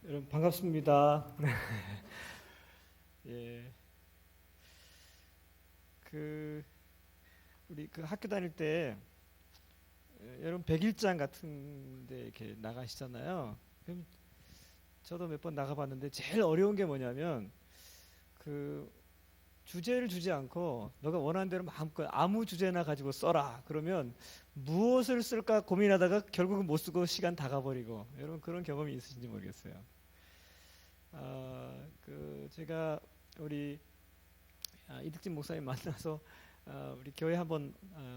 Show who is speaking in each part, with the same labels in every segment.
Speaker 1: 여러분 반갑습니다. 예, 그 우리 그 학교 다닐 때 여러분 백일장 같은데 이렇게 나가시잖아요. 그럼 저도 몇 번 나가봤는데 제일 어려운 게 뭐냐면 그 주제를 주지 않고 너가 원하는 대로 마음껏 아무 주제나 가지고 써라. 그러면 무엇을 쓸까 고민하다가 결국은 못 쓰고 시간 다 가버리고 여러분 그런 경험이 있으신지 모르겠어요. 그 제가 우리 이득진 목사님 만나서 우리 교회 한번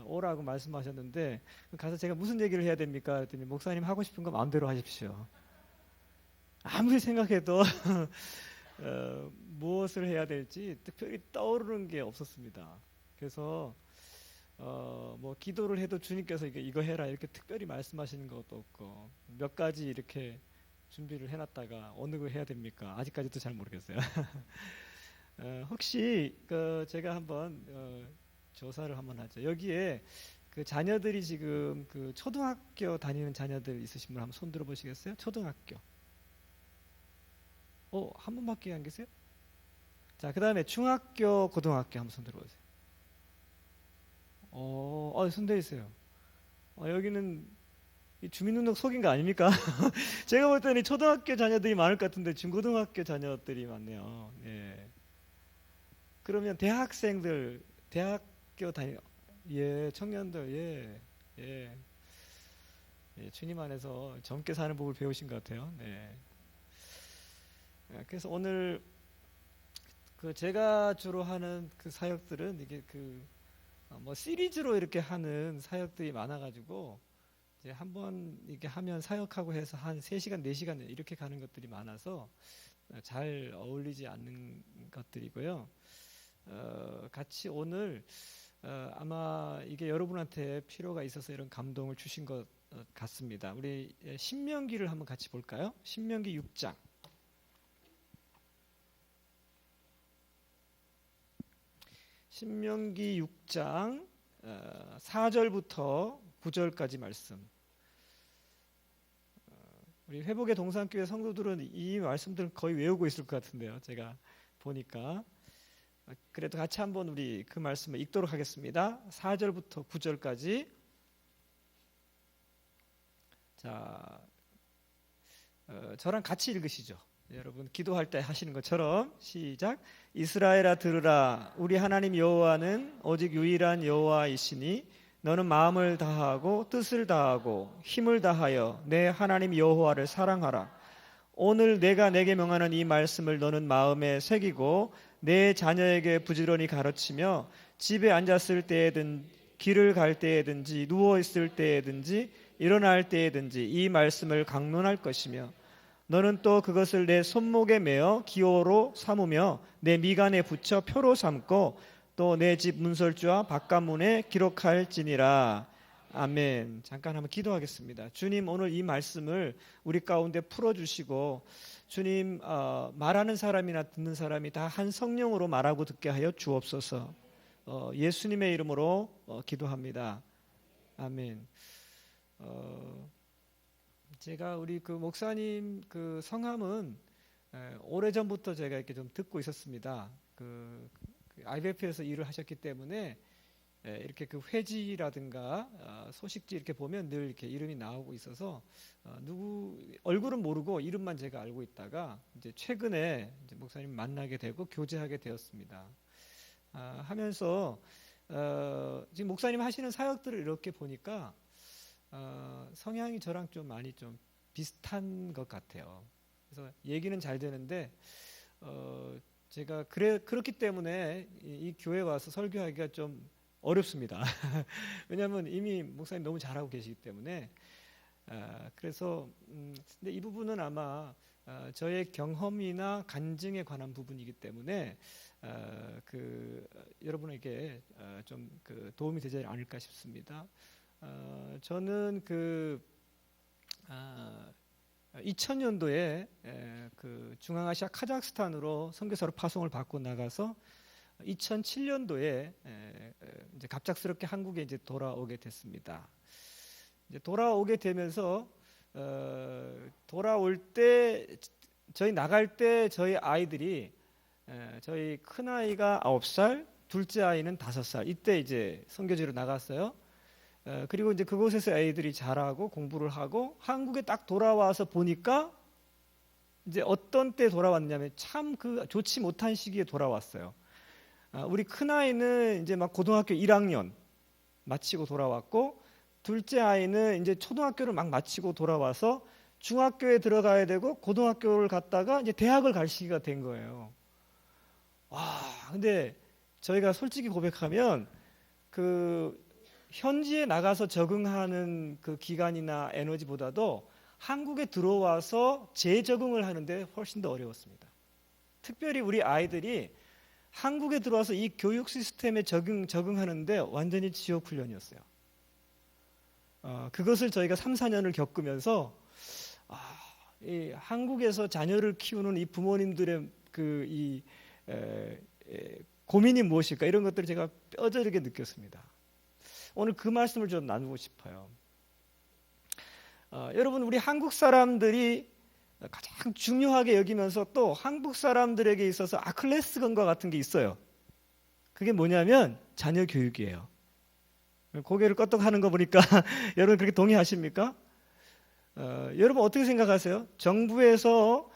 Speaker 1: 오라고 말씀하셨는데 가서 제가 무슨 얘기를 해야 됩니까? 그랬더니 목사님 하고 싶은 거 마음대로 하십시오. 아무리 생각해도 무엇을 해야 될지 특별히 떠오르는 게 없었습니다. 그래서 뭐 기도를 해도 주님께서 이거 해라 이렇게 특별히 말씀하시는 것도 없고 몇 가지 이렇게 준비를 해놨다가 어느 거 해야 됩니까? 아직까지도 잘 모르겠어요. 혹시 그 제가 한번 조사를 한번 하죠. 여기에 그 자녀들이 지금 그 초등학교 다니는 자녀들 있으신 분 한번 손 들어 보시겠어요? 초등학교. 한 분밖에 안 계세요? 자, 그다음에 중학교, 고등학교 한번 손 들어 보세요. 손 들어 있어요. 여기는 이 주민등록 속인 거 아닙니까? 제가 볼 때는 초등학교 자녀들이 많을 것 같은데 중고등학교 자녀들이 많네요. 예. 그러면 대학생들, 대학교 다니, 예, 청년들, 예, 예, 예, 주님 안에서 젊게 사는 법을 배우신 것 같아요. 네. 그래서 오늘 그 제가 주로 하는 그 사역들은 이게 뭐 시리즈로 이렇게 하는 사역들이 많아가지고 이제 한번 이렇게 하면 사역하고 해서 한 3시간, 4시간 이렇게 가는 것들이 많아서 잘 어울리지 않는 것들이고요. 같이 오늘 아마 이게 여러분한테 필요가 있어서 이런 감동을 주신 것 같습니다. 우리 신명기를 한번 같이 볼까요? 신명기 6장. 신명기 6장 4절부터 9절까지 말씀. 우리 회복의 동산교회 성도들은 이 말씀들을 거의 외우고 있을 것 같은데요. 제가 보니까. 그래도 같이 한번 우리 그 말씀을 읽도록 하겠습니다. 4절부터 9절까지. 자, 저랑 같이 읽으시죠. 여러분 기도할 때 하시는 것처럼 시작. 이스라엘아 들으라. 우리 하나님 여호와는 오직 유일한 여호와이시니 너는 마음을 다하고 뜻을 다하고 힘을 다하여 내 하나님 여호와를 사랑하라. 오늘 내가 내게 명하는 이 말씀을 너는 마음에 새기고 내 자녀에게 부지런히 가르치며 집에 앉았을 때에든 길을 갈 때에든지 누워 있을 때에든지 일어날 때에든지 이 말씀을 강론할 것이며 너는 또 그것을 내 손목에 매어 기호로 삼으며 내 미간에 붙여 표로 삼고 또 내 집 문설주와 바깥문에 기록할지니라. 아멘. 잠깐 한번 기도하겠습니다. 주님, 오늘 이 말씀을 우리 가운데 풀어주시고 주님, 말하는 사람이나 듣는 사람이 다 한 성령으로 말하고 듣게 하여 주옵소서. 예수님의 이름으로 기도합니다. 아멘. 제가 우리 그 목사님 그 성함은 오래전부터 제가 이렇게 좀 듣고 있었습니다. IBF에서 일을 하셨기 때문에 이렇게 그 회지라든가 소식지 이렇게 보면 늘 이렇게 이름이 나오고 있어서 누구 얼굴은 모르고 이름만 제가 알고 있다가 이제 최근에 이제 목사님 만나게 되고 교제하게 되었습니다. 하면서 지금 목사님 하시는 사역들을 이렇게 보니까 성향이 저랑 좀 많이 좀 비슷한 것 같아요. 그래서 얘기는 잘 되는데 제가 그렇기 때문에 이 교회 와서 설교하기가 좀 어렵습니다. 왜냐하면 이미 목사님 너무 잘하고 계시기 때문에 그래서 근데 이 부분은 아마 저의 경험이나 간증에 관한 부분이기 때문에 여러분에게 좀 도움이 되지 않을까 싶습니다. 저는 2000년도에 그 중앙아시아 카자흐스탄으로 선교사로 파송을 받고 나가서 2007년도에 이제 갑작스럽게 한국에 이제 돌아오게 됐습니다. 이제 돌아오게 되면서 돌아올 때 저희 나갈 때 저희 아이들이 저희 큰 아이가 9살, 둘째 아이는 5살. 이때 이제 선교지로 나갔어요. 그리고 이제 그곳에서 아이들이 자라고 공부를 하고 한국에 딱 돌아와서 보니까 이제 어떤 때 돌아왔냐면 참 그 좋지 못한 시기에 돌아왔어요. 우리 큰 아이는 이제 막 고등학교 1학년 마치고 돌아왔고, 둘째 아이는 이제 초등학교를 막 마치고 돌아와서 중학교에 들어가야 되고 고등학교를 갔다가 이제 대학을 갈 시기가 된 거예요. 와, 근데 저희가 솔직히 고백하면 그 현지에 나가서 적응하는 그 기간이나 에너지보다도 한국에 들어와서 재적응을 하는데 훨씬 더 어려웠습니다. 특별히 우리 아이들이 한국에 들어와서 이 교육 시스템에 적응하는데 완전히 지옥 훈련이었어요. 그것을 저희가 3, 4년을 겪으면서 이 한국에서 자녀를 키우는 이 부모님들의 고민이 무엇일까, 이런 것들을 제가 뼈저리게 느꼈습니다. 오늘 그 말씀을 좀 나누고 싶어요. 여러분, 우리 한국 사람들이 가장 중요하게 여기면서 또 한국 사람들에게 있어서 아킬레스건과 같은 게 있어요. 그게 뭐냐면 자녀 교육이에요. 고개를 끄덕하는 거 보니까 여러분 그렇게 동의하십니까? 여러분 어떻게 생각하세요? 정부에서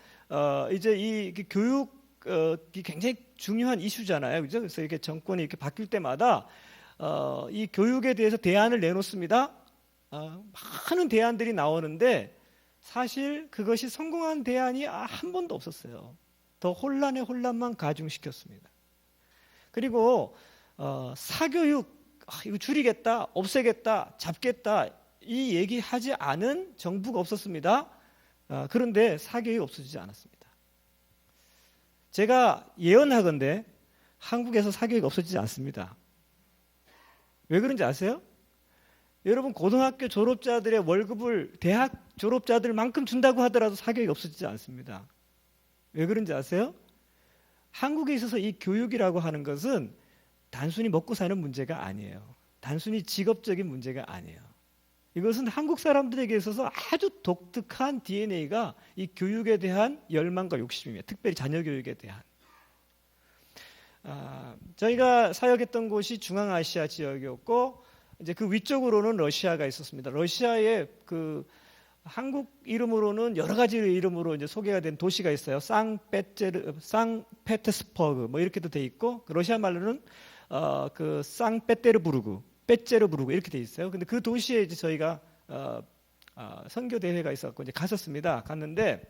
Speaker 1: 이제 이 교육이 굉장히 중요한 이슈잖아요, 그죠? 그래서 이렇게 정권이 이렇게 바뀔 때마다 이 교육에 대해서 대안을 내놓습니다. 많은 대안들이 나오는데 사실 그것이 성공한 대안이 한 번도 없었어요. 더 혼란의 혼란만 가중시켰습니다. 그리고 사교육 이거 줄이겠다, 없애겠다, 잡겠다 이 얘기하지 않은 정부가 없었습니다. 그런데 사교육이 없어지지 않았습니다. 제가 예언하건대 한국에서 사교육이 없어지지 않습니다. 왜 그런지 아세요? 여러분, 고등학교 졸업자들의 월급을 대학 졸업자들만큼 준다고 하더라도 사교육이 없어지지 않습니다. 왜 그런지 아세요? 한국에 있어서 이 교육이라고 하는 것은 단순히 먹고 사는 문제가 아니에요. 단순히 직업적인 문제가 아니에요. 이것은 한국 사람들에게 있어서 아주 독특한 DNA가 이 교육에 대한 열망과 욕심입니다. 특별히 자녀 교육에 대한. 저희가 사역했던 곳이 중앙아시아 지역이었고, 이제 그 위쪽으로는 러시아가 있었습니다. 러시아의 그 한국 이름으로는 여러 가지 이름으로 이제 소개가 된 도시가 있어요. 상페테스버그 뭐 이렇게도 돼 있고, 러시아 말로는 그 상페테르부르크, 빼제르부르크 이렇게 돼 있어요. 근데 그 도시에 이제 저희가 선교 대회가 있었고 이제 갔었습니다. 갔는데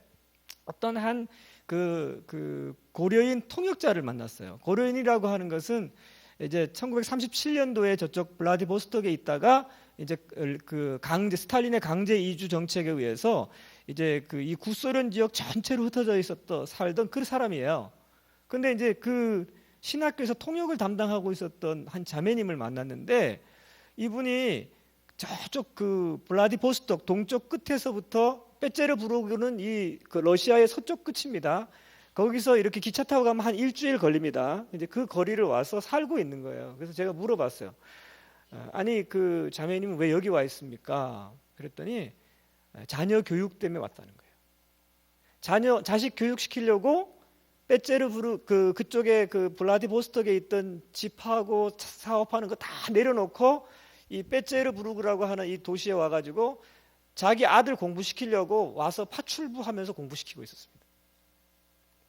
Speaker 1: 어떤 한 그 고려인 통역자를 만났어요. 고려인이라고 하는 것은 이제 1937년도에 저쪽 블라디보스톡에 있다가 이제 그 스탈린의 강제 이주 정책에 의해서 이제 그 이 구소련 지역 전체로 흩어져 살던 그 사람이에요. 근데 이제 그 신학교에서 통역을 담당하고 있었던 한 자매님을 만났는데, 이분이 저쪽 그 블라디보스톡 동쪽 끝에서부터 빼제르부르크는 그 러시아의 서쪽 끝입니다. 거기서 이렇게 기차 타고 가면 한 일주일 걸립니다. 이제 그 거리를 와서 살고 있는 거예요. 그래서 제가 물어봤어요. 아니, 그 자매님은 왜 여기 와 있습니까? 그랬더니 자녀 교육 때문에 왔다는 거예요. 자식 교육 시키려고 빼제르부르크 그쪽에 그 블라디보스톡에 있던 집하고 사업하는 거 다 내려놓고 이 빼제르부르크라고 하는 이 도시에 와가지고 자기 아들 공부시키려고 와서 파출부하면서 공부시키고 있었습니다.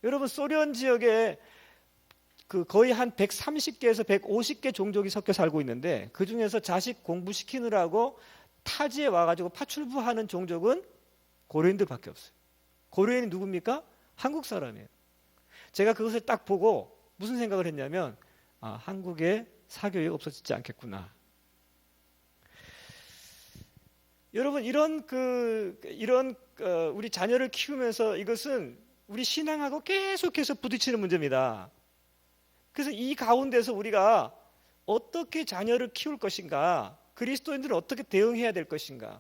Speaker 1: 여러분, 소련 지역에 그 거의 한 130개에서 150개 종족이 섞여 살고 있는데, 그 중에서 자식 공부시키느라고 타지에 와가지고 파출부하는 종족은 고려인들밖에 없어요. 고려인이 누굽니까? 한국 사람이에요. 제가 그것을 딱 보고 무슨 생각을 했냐면, 한국에 사교육이 없어지지 않겠구나. 여러분, 이런 우리 자녀를 키우면서 이것은 우리 신앙하고 계속해서 부딪히는 문제입니다. 그래서 이 가운데서 우리가 어떻게 자녀를 키울 것인가, 그리스도인들은 어떻게 대응해야 될 것인가.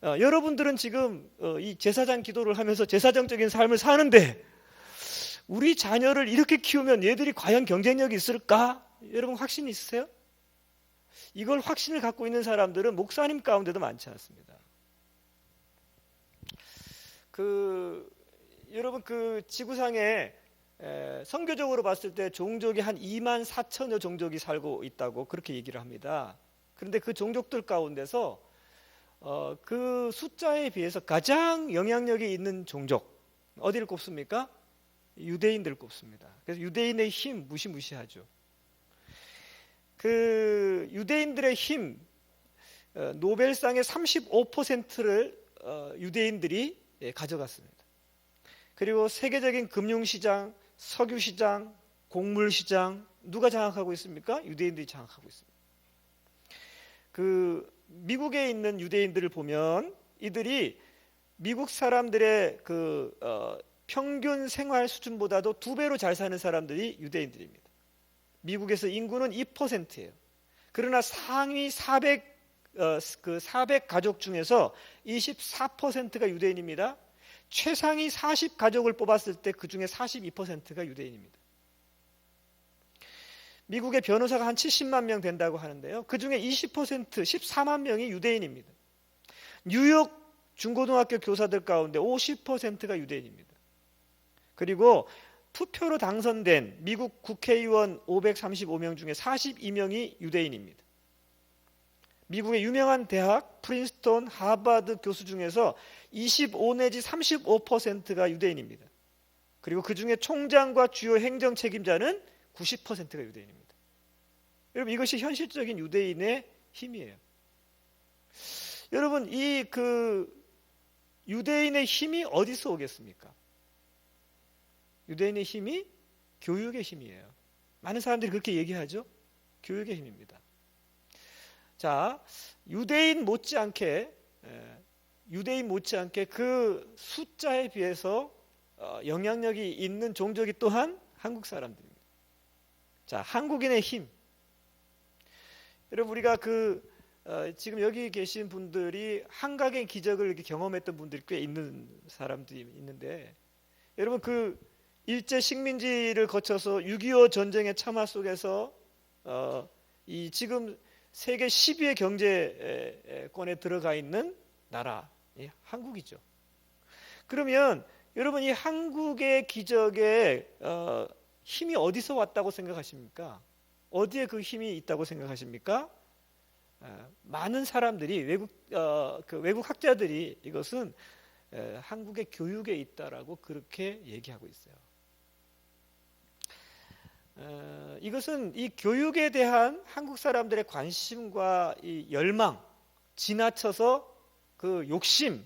Speaker 1: 여러분들은 지금 이 제사장 기도를 하면서 제사장적인 삶을 사는데, 우리 자녀를 이렇게 키우면 얘들이 과연 경쟁력이 있을까? 여러분 확신이 있으세요? 이걸 확신을 갖고 있는 사람들은 목사님 가운데도 많지 않습니다. 여러분 그 지구상에 선교적으로 봤을 때 종족이 한 2만 4천여 종족이 살고 있다고 그렇게 얘기를 합니다. 그런데 그 종족들 가운데서 그 숫자에 비해서 가장 영향력이 있는 종족 어디를 꼽습니까? 유대인들을 꼽습니다. 그래서 유대인의 힘 무시무시하죠. 그 유대인들의 힘 노벨상의 35%를 유대인들이 가져갔습니다. 그리고 세계적인 금융시장, 석유시장, 곡물시장 누가 장악하고 있습니까? 유대인들이 장악하고 있습니다. 그 미국에 있는 유대인들을 보면 이들이 미국 사람들의 그 평균 생활 수준보다도 2배로 잘 사는 사람들이 유대인들입니다. 미국에서 인구는 2%예요. 그러나 상위 400 가족 중에서 24%가 유대인입니다. 최상위 40 가족을 뽑았을 때 그 중에 42%가 유대인입니다. 미국의 변호사가 한 70만 명 된다고 하는데요. 그 중에 20%, 14만 명이 유대인입니다. 뉴욕 중고등학교 교사들 가운데 50%가 유대인입니다. 그리고 투표로 당선된 미국 국회의원 535명 중에 42명이 유대인입니다. 미국의 유명한 대학 프린스턴, 하버드 교수 중에서 25 내지 35%가 유대인입니다. 그리고 그 중에 총장과 주요 행정 책임자는 90%가 유대인입니다. 여러분 이것이 현실적인 유대인의 힘이에요. 여러분 이 유대인의 힘이 어디서 오겠습니까? 유대인의 힘이 교육의 힘이에요. 많은 사람들이 그렇게 얘기하죠. 교육의 힘입니다. 자, 유대인 못지않게 그 숫자에 비해서 영향력이 있는 종족이 또한 한국 사람들입니다. 자, 한국인의 힘. 여러분 우리가 지금 여기 계신 분들이 한각의 기적을 이렇게 경험했던 분들이 꽤 있는 사람들이 있는데, 여러분 그 일제 식민지를 거쳐서 6.25 전쟁의 참화 속에서 이 지금 세계 10위의 경제권에 들어가 있는 나라, 한국이죠. 그러면 여러분 이 한국의 기적의 힘이 어디서 왔다고 생각하십니까? 어디에 그 힘이 있다고 생각하십니까? 많은 사람들이 외국 학자들이 이것은 한국의 교육에 있다라고 그렇게 얘기하고 있어요. 이것은 이 교육에 대한 한국 사람들의 관심과 이 열망, 지나쳐서 그 욕심,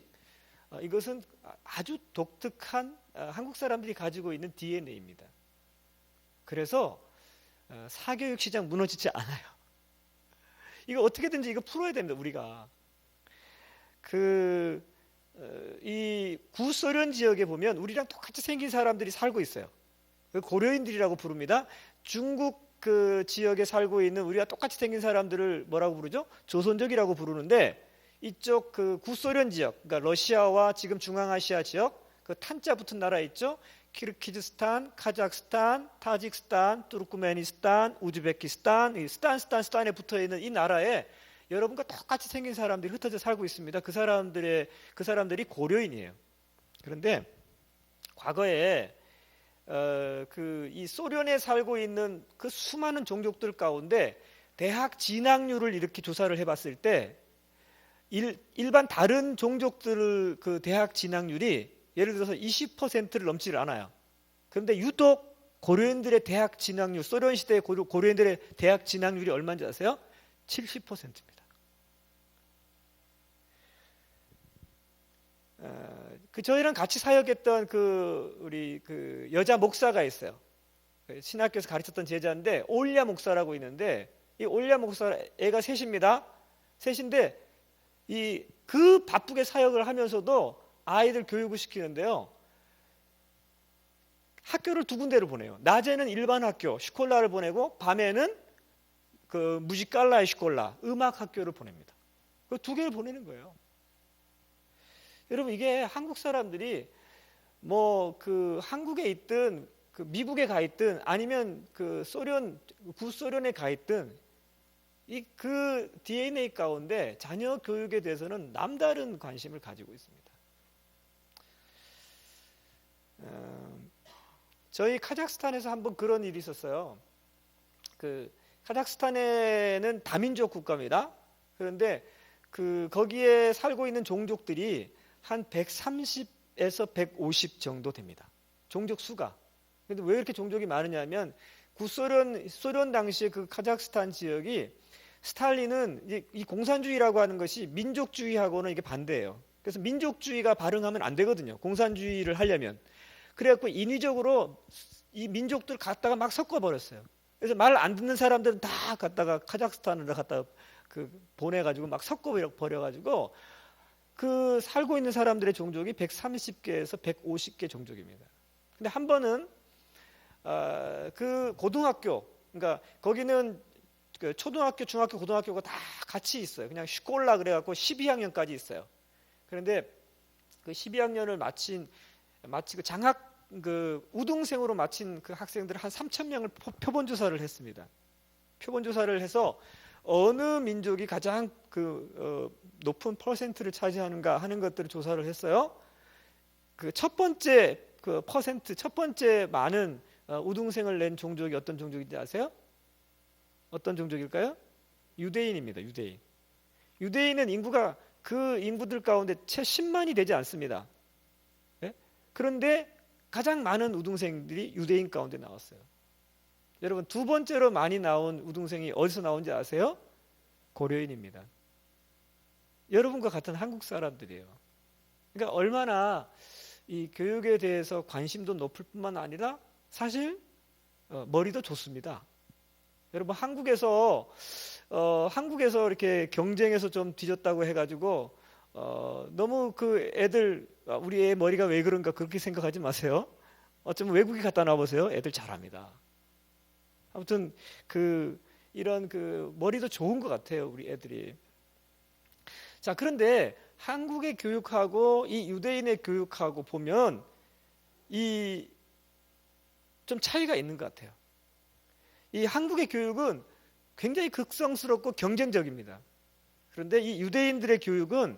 Speaker 1: 이것은 아주 독특한 한국 사람들이 가지고 있는 DNA입니다. 그래서 사교육 시장 무너지지 않아요. 이거 어떻게든지 이거 풀어야 됩니다. 우리가 이 구소련 지역에 보면 우리랑 똑같이 생긴 사람들이 살고 있어요. 고려인들이라고 부릅니다. 중국 그 지역에 살고 있는 우리와 똑같이 생긴 사람들을 뭐라고 부르죠? 조선족이라고 부르는데, 이쪽 그 구소련 지역, 그러니까 러시아와 지금 중앙아시아 지역, 그 탄자 붙은 나라 있죠? 키르기즈스탄, 카자흐스탄, 타직스탄, 투르크메니스탄, 우즈베키스탄, 스탄에 붙어 있는 이 나라에 여러분과 똑같이 생긴 사람들이 흩어져 살고 있습니다. 그 사람들이 고려인이에요. 그런데 과거에 이 소련에 살고 있는 그 수많은 종족들 가운데 대학 진학률을 이렇게 조사를 해봤을 때 일반 다른 종족들 그 대학 진학률이 예를 들어서 20%를 넘지를 않아요. 그런데 유독 고려인들의 대학 진학률, 소련 시대의 고려인들의 대학 진학률이 얼마인지 아세요? 70%입니다. 저희랑 같이 사역했던 우리 여자 목사가 있어요. 신학교에서 가르쳤던 제자인데 올랴 목사라고 있는데, 이 올랴 목사 애가 셋입니다. 셋인데 그 바쁘게 사역을 하면서도 아이들 교육을 시키는데요. 학교를 2군데를 보내요. 낮에는 일반 학교 슈콜라를 보내고, 밤에는 그 무지칼라의 슈콜라 음악 학교를 보냅니다. 그 2개를 보내는 거예요. 여러분 이게 한국 사람들이 한국에 있든 미국에 가 있든 아니면 구소련에 가 있든 그 DNA 가운데 자녀 교육에 대해서는 남다른 관심을 가지고 있습니다. 저희 카자흐스탄에서 한번 그런 일이 있었어요. 카자흐스탄에는 다민족 국가입니다. 그런데 거기에 살고 있는 종족들이 한 130에서 150 정도 됩니다. 종족 수가. 근데 왜 이렇게 종족이 많으냐면 소련 당시에 그 카자흐스탄 지역이 스탈린은 이 공산주의라고 하는 것이 민족주의하고는 이게 반대예요. 그래서 민족주의가 발흥하면 안 되거든요. 공산주의를 하려면. 그래갖고 인위적으로 이 민족들 갖다가 막 섞어버렸어요. 그래서 말 안 듣는 사람들은 다 갖다가 카자흐스탄으로 갖다가 보내가지고 막 섞어버려가지고 살고 있는 사람들의 종족이 130개에서 150개 종족입니다. 근데 한 번은 그 고등학교, 그러니까 거기는 초등학교, 중학교, 고등학교가 다 같이 있어요. 그냥 슈콜라 그래갖고 12학년까지 있어요. 그런데 그 12학년을 마치고 장학 우등생으로 마친 그 학생들 한 3,000명을 표본 조사를 했습니다. 표본 조사를 해서 어느 민족이 가장 높은 퍼센트를 차지하는가 하는 것들을 조사를 했어요. 첫 번째 첫 번째 많은 우등생을 낸 종족이 어떤 종족인지 아세요? 어떤 종족일까요? 유대인입니다. 유대인은 인구가 그 인구들 가운데 채 10만이 되지 않습니다. 네? 그런데 가장 많은 우등생들이 유대인 가운데 나왔어요. 여러분, 두 번째로 많이 나온 우등생이 어디서 나온지 아세요? 고려인입니다. 여러분과 같은 한국 사람들이에요. 그러니까 얼마나 이 교육에 대해서 관심도 높을 뿐만 아니라 사실 머리도 좋습니다. 여러분, 한국에서 이렇게 경쟁에서 좀 뒤졌다고 해가지고 너무 애들 우리 애 머리가 왜 그런가 그렇게 생각하지 마세요. 어쩌면 외국에 갖다 놔보세요. 애들 잘합니다. 아무튼 이런 머리도 좋은 것 같아요, 우리 애들이. 자, 그런데 한국의 교육하고 이 유대인의 교육하고 보면 좀 차이가 있는 것 같아요. 이 한국의 교육은 굉장히 극성스럽고 경쟁적입니다. 그런데 이 유대인들의 교육은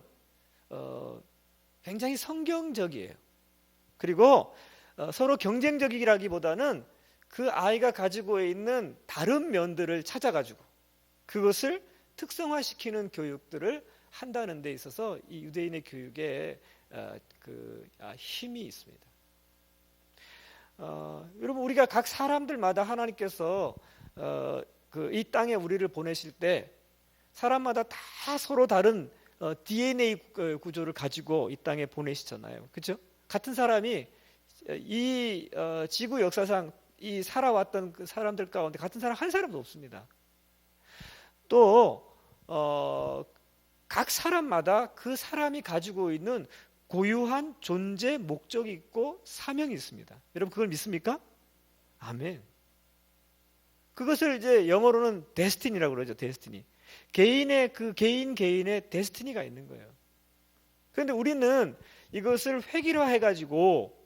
Speaker 1: 굉장히 성경적이에요. 그리고 서로 경쟁적이라기보다는 그 아이가 가지고 있는 다른 면들을 찾아가지고 그것을 특성화시키는 교육들을 한다는 데 있어서 이 유대인의 교육에 힘이 있습니다. 여러분, 우리가 각 사람들마다 하나님께서 이 땅에 우리를 보내실 때 사람마다 다 서로 다른 DNA 구조를 가지고 이 땅에 보내시잖아요. 그렇죠? 같은 사람이 이 지구 역사상 이 살아왔던 그 사람들 가운데 같은 사람 한 사람도 없습니다. 또 각 사람마다 그 사람이 가지고 있는 고유한 존재 목적이 있고 사명이 있습니다. 여러분, 그걸 믿습니까? 아멘. 그것을 이제 영어로는 데스티니라고 그러죠. 데스티니. 개인의 개인의 데스티니가 있는 거예요. 그런데 우리는 이것을 획일화해가지고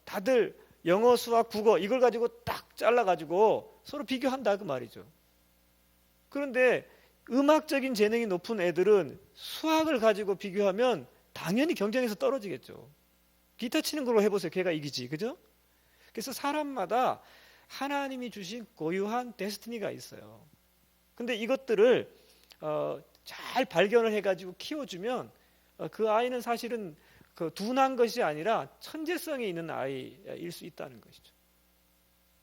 Speaker 1: 다들 영어, 수학, 국어 이걸 가지고 딱 잘라가지고 서로 비교한다 그 말이죠. 그런데 음악적인 재능이 높은 애들은 수학을 가지고 비교하면 당연히 경쟁에서 떨어지겠죠. 기타 치는 걸로 해보세요. 걔가 이기지, 그죠? 그래서 사람마다 하나님이 주신 고유한 데스티니가 있어요. 근데 이것들을 잘 발견을 해가지고 키워주면 그 아이는 사실은 둔한 것이 아니라 천재성이 있는 아이일 수 있다는 것이죠.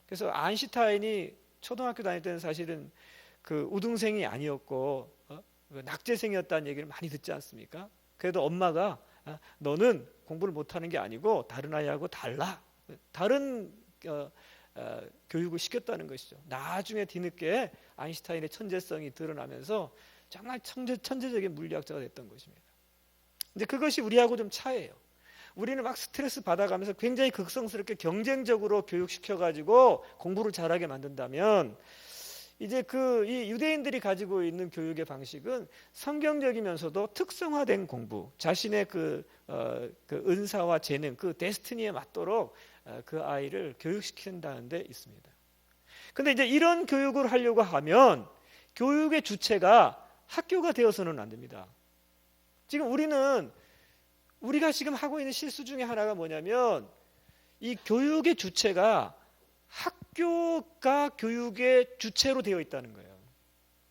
Speaker 1: 그래서 아인슈타인이 초등학교 다닐 때는 사실은 우등생이 아니었고 낙제생이었다는 얘기를 많이 듣지 않습니까? 그래도 엄마가 너는 공부를 못하는 게 아니고 다른 아이하고 달라. 다른 교육을 시켰다는 것이죠. 나중에 뒤늦게 아인슈타인의 천재성이 드러나면서 정말 천재적인 물리학자가 됐던 것입니다. 근데 그것이 우리하고 좀 차이예요. 우리는 막 스트레스 받아가면서 굉장히 극성스럽게 경쟁적으로 교육시켜가지고 공부를 잘하게 만든다면 이제 이 유대인들이 가지고 있는 교육의 방식은 성경적이면서도 특성화된 공부, 자신의 은사와 재능, 데스티니에 맞도록 그 아이를 교육시킨다는 데 있습니다. 근데 이제 이런 교육을 하려고 하면 교육의 주체가 학교가 되어서는 안 됩니다. 지금 우리가 지금 하고 있는 실수 중에 하나가 뭐냐면 이 교육의 주체가 학교가 교육의 주체로 되어 있다는 거예요.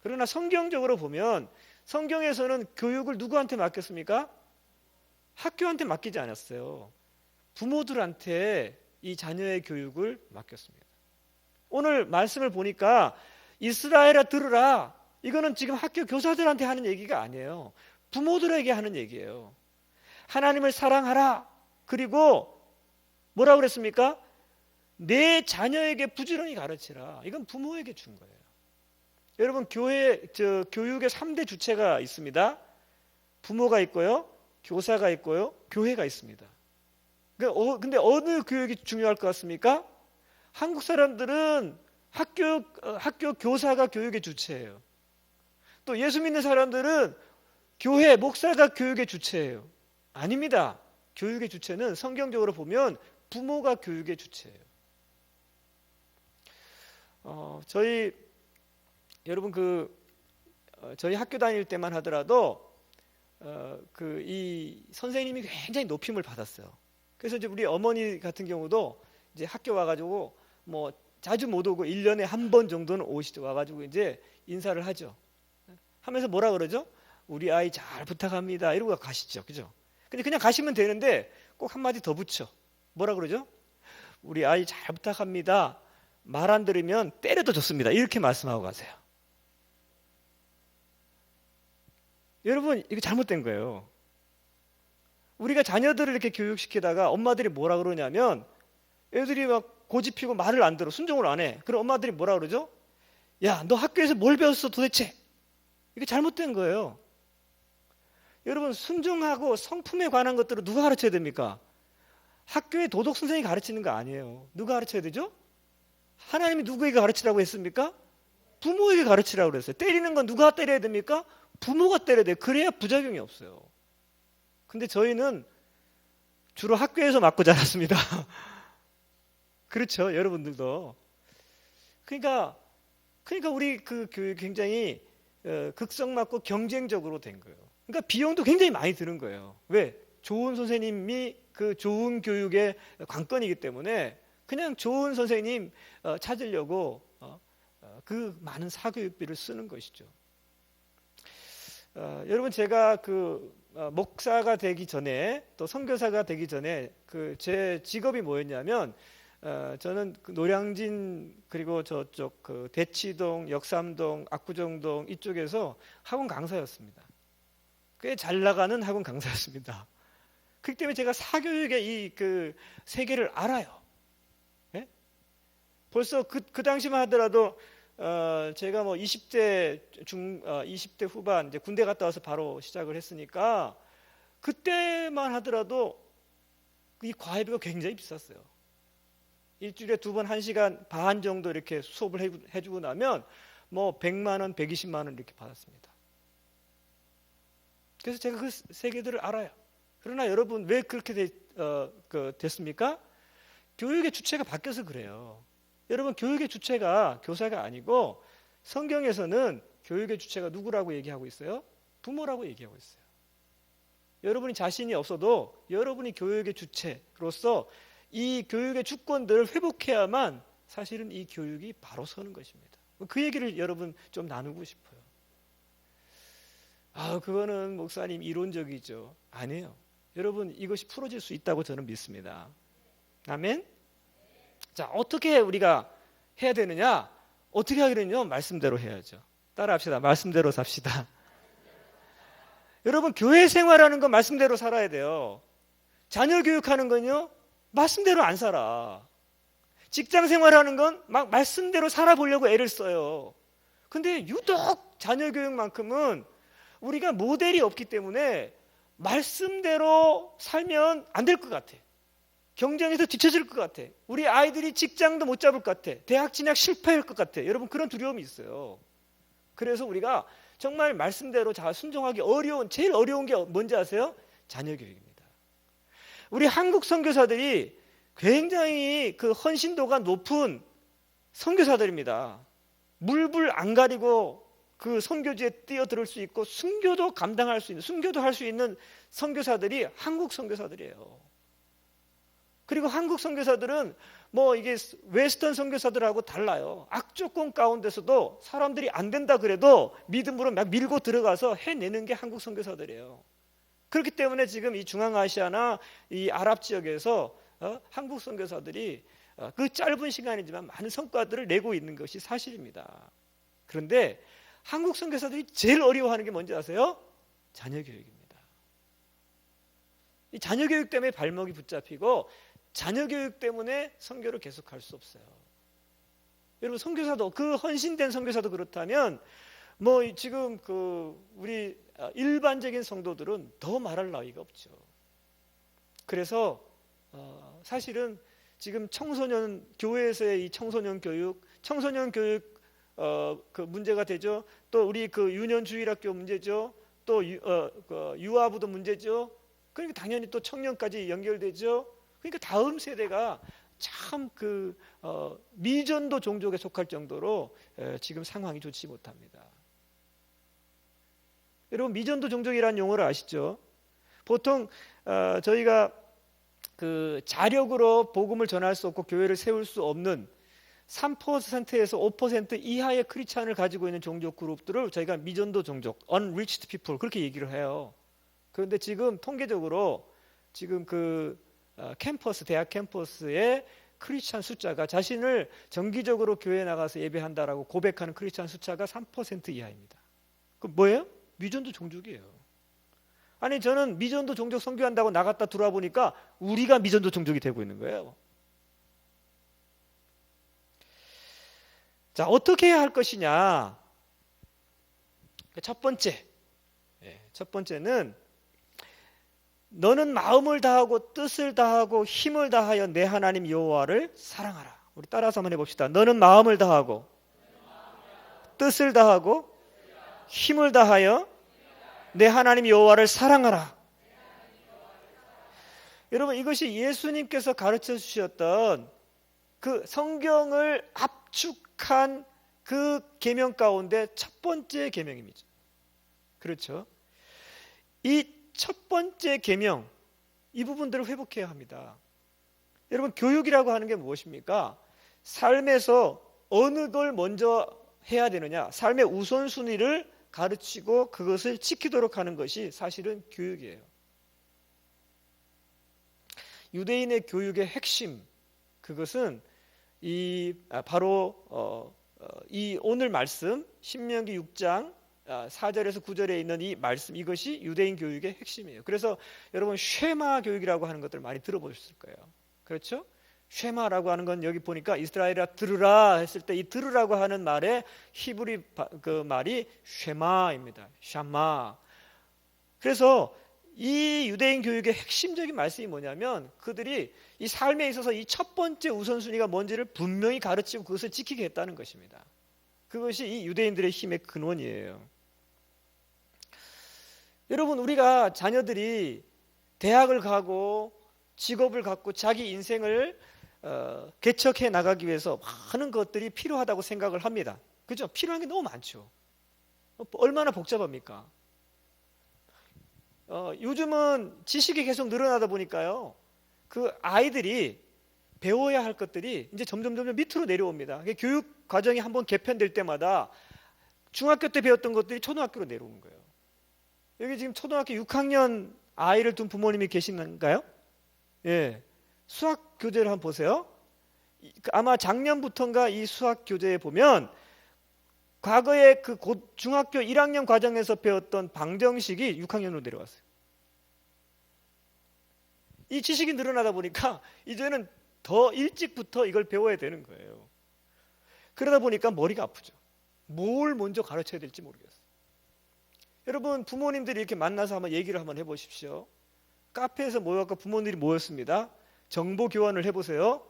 Speaker 1: 그러나 성경적으로 보면 성경에서는 교육을 누구한테 맡겼습니까? 학교한테 맡기지 않았어요. 부모들한테 이 자녀의 교육을 맡겼습니다. 오늘 말씀을 보니까 이스라엘아 들으라. 이거는 지금 학교 교사들한테 하는 얘기가 아니에요. 부모들에게 하는 얘기예요. 하나님을 사랑하라. 그리고 뭐라고 그랬습니까? 내 자녀에게 부지런히 가르치라. 이건 부모에게 준 거예요. 여러분 교육의 3대 주체가 있습니다. 부모가 있고요. 교사가 있고요. 교회가 있습니다. 근데 어느 교육이 중요할 것 같습니까? 한국 사람들은 학교 교사가 교육의 주체예요. 또 예수 믿는 사람들은 교회 목사가 교육의 주체예요. 아닙니다. 교육의 주체는 성경적으로 보면 부모가 교육의 주체예요. 저희 학교 다닐 때만 하더라도 이 선생님이 굉장히 높임을 받았어요. 그래서 이제 우리 어머니 같은 경우도 이제 학교 와가지고 뭐 자주 못 오고 1년에 한 번 정도는 오시죠. 와가지고 이제 인사를 하죠. 하면서 뭐라 그러죠? 우리 아이 잘 부탁합니다. 이러고 가시죠. 그죠? 근데 그냥 가시면 되는데 꼭 한마디 더 붙여. 뭐라 그러죠? 우리 아이 잘 부탁합니다. 말 안 들으면 때려도 좋습니다. 이렇게 말씀하고 가세요. 여러분, 이거 잘못된 거예요. 우리가 자녀들을 이렇게 교육시키다가 엄마들이 뭐라 그러냐면 애들이 막 고집피고 말을 안 들어. 순종을 안 해. 그럼 엄마들이 뭐라 그러죠? 야, 너 학교에서 뭘 배웠어 도대체? 이게 잘못된 거예요. 여러분, 순종하고 성품에 관한 것들을 누가 가르쳐야 됩니까? 학교의 도덕 선생님이 가르치는 거 아니에요. 누가 가르쳐야 되죠? 하나님이 누구에게 가르치라고 했습니까? 부모에게 가르치라고 그랬어요. 때리는 건 누가 때려야 됩니까? 부모가 때려야 돼요. 그래야 부작용이 없어요. 근데 저희는 주로 학교에서 맞고 자랐습니다. 그렇죠, 여러분들도. 그러니까 우리 그 교육 굉장히 극성맞고 경쟁적으로 된 거예요. 그러니까 비용도 굉장히 많이 드는 거예요. 왜? 좋은 선생님이 그 좋은 교육의 관건이기 때문에 그냥 좋은 선생님 찾으려고 그 많은 사교육비를 쓰는 것이죠. 여러분, 제가 목사가 되기 전에 또 선교사가 되기 전에 제 직업이 뭐였냐면 저는 노량진 그리고 저쪽 대치동, 역삼동, 압구정동 이쪽에서 학원 강사였습니다. 꽤 잘 나가는 학원 강사였습니다. 그렇기 때문에 제가 사교육의 이 세계를 알아요. 예? 벌써 그 당시만 하더라도 제가 뭐 20대 후반 이제 군대 갔다 와서 바로 시작을 했으니까 그때만 하더라도 이 과외비가 굉장히 비쌌어요. 일주일에 2번 1시간 반 정도 이렇게 수업을 해주고 나면 뭐 100만 원, 120만 원 이렇게 받았습니다. 그래서 제가 그 세계들을 알아요. 그러나 여러분, 왜 그렇게 됐습니까? 교육의 주체가 바뀌어서 그래요. 여러분, 교육의 주체가 교사가 아니고 성경에서는 교육의 주체가 누구라고 얘기하고 있어요? 부모라고 얘기하고 있어요. 여러분이 자신이 없어도 여러분이 교육의 주체로서 이 교육의 주권들을 회복해야만 사실은 이 교육이 바로 서는 것입니다. 그 얘기를 여러분 좀 나누고 싶어요. 그거는 목사님 이론적이죠. 아니에요. 여러분, 이것이 풀어질 수 있다고 저는 믿습니다. 아멘? 자, 어떻게 우리가 해야 되느냐? 어떻게 하기는요? 말씀대로 해야죠. 따라합시다. 말씀대로 삽시다. 여러분, 교회 생활하는 건 말씀대로 살아야 돼요. 자녀 교육하는 건요? 말씀대로 안 살아. 직장 생활하는 건 막 말씀대로 살아보려고 애를 써요. 근데 유독 자녀 교육만큼은 우리가 모델이 없기 때문에 말씀대로 살면 안 될 것 같아. 경쟁에서 뒤처질 것 같아. 우리 아이들이 직장도 못 잡을 것 같아. 대학 진학 실패할 것 같아. 여러분, 그런 두려움이 있어요. 그래서 우리가 정말 말씀대로 순종하기 제일 어려운 게 뭔지 아세요? 자녀 교육입니다. 우리 한국 선교사들이 굉장히 헌신도가 높은 선교사들입니다. 물불 안 가리고 그 선교지에 뛰어들 수 있고 순교도 감당할 수 있는, 순교도 할 수 있는 선교사들이 한국 선교사들이에요. 그리고 한국 선교사들은 뭐 이게 웨스턴 선교사들하고 달라요. 악조건 가운데서도 사람들이 안 된다 그래도 믿음으로 막 밀고 들어가서 해내는 게 한국 선교사들이에요. 그렇기 때문에 지금 이 중앙아시아나 이 아랍 지역에서 한국 선교사들이 그 짧은 시간이지만 많은 성과들을 내고 있는 것이 사실입니다. 그런데 한국 선교사들이 제일 어려워하는 게 뭔지 아세요? 자녀 교육입니다. 이 자녀 교육 때문에 발목이 붙잡히고 자녀 교육 때문에 선교를 계속할 수 없어요. 여러분 선교사도 그 헌신된 선교사도 그렇다면 뭐 지금 우리 일반적인 성도들은 더 말할 나위가 없죠. 그래서 사실은 지금 청소년 교회에서의 이 청소년 교육 그 문제가 되죠. 또 우리 그 유년주일학교 문제죠. 또 유아부도 문제죠. 그러니까 당연히 또 청년까지 연결되죠. 그러니까 다음 세대가 참 미전도 종족에 속할 정도로 지금 상황이 좋지 못합니다. 여러분 미전도 종족이라는 용어를 아시죠? 보통 저희가 그 자력으로 복음을 전할 수 없고 교회를 세울 수 없는 3%에서 5% 이하의 크리스찬을 가지고 있는 종족 그룹들을 저희가 미전도 종족, unreached people 그렇게 얘기를 해요. 그런데 지금 통계적으로 지금 캠퍼스, 대학 캠퍼스의 크리스찬 숫자가 자신을 정기적으로 교회에 나가서 예배한다라고 고백하는 크리스찬 숫자가 3% 이하입니다. 그 뭐예요? 미전도 종족이에요. 아니 저는 미전도 종족 선교한다고 나갔다 들어와 보니까 우리가 미전도 종족이 되고 있는 거예요. 자, 어떻게 해야 할 것이냐? 첫 번째는 너는 마음을 다하고 뜻을 다하고 힘을 다하여 내 하나님 여호와를 사랑하라. 우리 따라서 한번 해봅시다. 너는 마음을 다하고 뜻을 다하고 힘을 다하여 내 하나님 여호와를 사랑하라. 여러분 이것이 예수님께서 가르쳐 주셨던 그 성경을 압축한 그 계명 가운데 첫 번째 계명입니다. 그렇죠? 이 첫 번째 계명 이 부분들을 회복해야 합니다. 여러분 교육이라고 하는 게 무엇입니까? 삶에서 어느 걸 먼저 해야 되느냐, 삶의 우선순위를 가르치고 그것을 지키도록 하는 것이 사실은 교육이에요. 유대인의 교육의 핵심, 그것은 바로 이 오늘 말씀 신명기 6장 4절에서 9절에 있는 이 말씀, 이것이 유대인 교육의 핵심이에요. 그래서 여러분 쉐마 교육이라고 하는 것들 많이 들어보셨을 거예요. 그렇죠? 쉐마라고 하는 건 여기 보니까 이스라엘아 들으라 했을 때 이 들으라고 하는 말의 히브리 그 말이 쉐마입니다. 샤마. 그래서 이 유대인 교육의 핵심적인 말씀이 뭐냐면 그들이 이 삶에 있어서 이 첫 번째 우선순위가 뭔지를 분명히 가르치고 그것을 지키게 했다는 것입니다. 그것이 이 유대인들의 힘의 근원이에요. 여러분 우리가 자녀들이 대학을 가고 직업을 갖고 자기 인생을 개척해 나가기 위해서 많은 것들이 필요하다고 생각을 합니다. 그죠? 필요한 게 너무 많죠. 얼마나 복잡합니까? 요즘은 지식이 계속 늘어나다 보니까요. 그 아이들이 배워야 할 것들이 이제 점점 밑으로 내려옵니다. 교육 과정이 한번 개편될 때마다 중학교 때 배웠던 것들이 초등학교로 내려오는 거예요. 여기 지금 초등학교 6학년 아이를 둔 부모님이 계신가요? 예. 수학 교재를 한번 보세요. 아마 작년부터인가 이 수학 교재에 보면 과거에 그 중학교 1학년 과정에서 배웠던 방정식이 6학년으로 내려왔어요. 이 지식이 늘어나다 보니까 이제는 더 일찍부터 이걸 배워야 되는 거예요. 그러다 보니까 머리가 아프죠. 뭘 먼저 가르쳐야 될지 모르겠어요. 여러분 부모님들이 이렇게 만나서 한번 얘기를 한번 해보십시오. 카페에서 모여서 부모님들이 모였습니다. 정보 교환을 해보세요.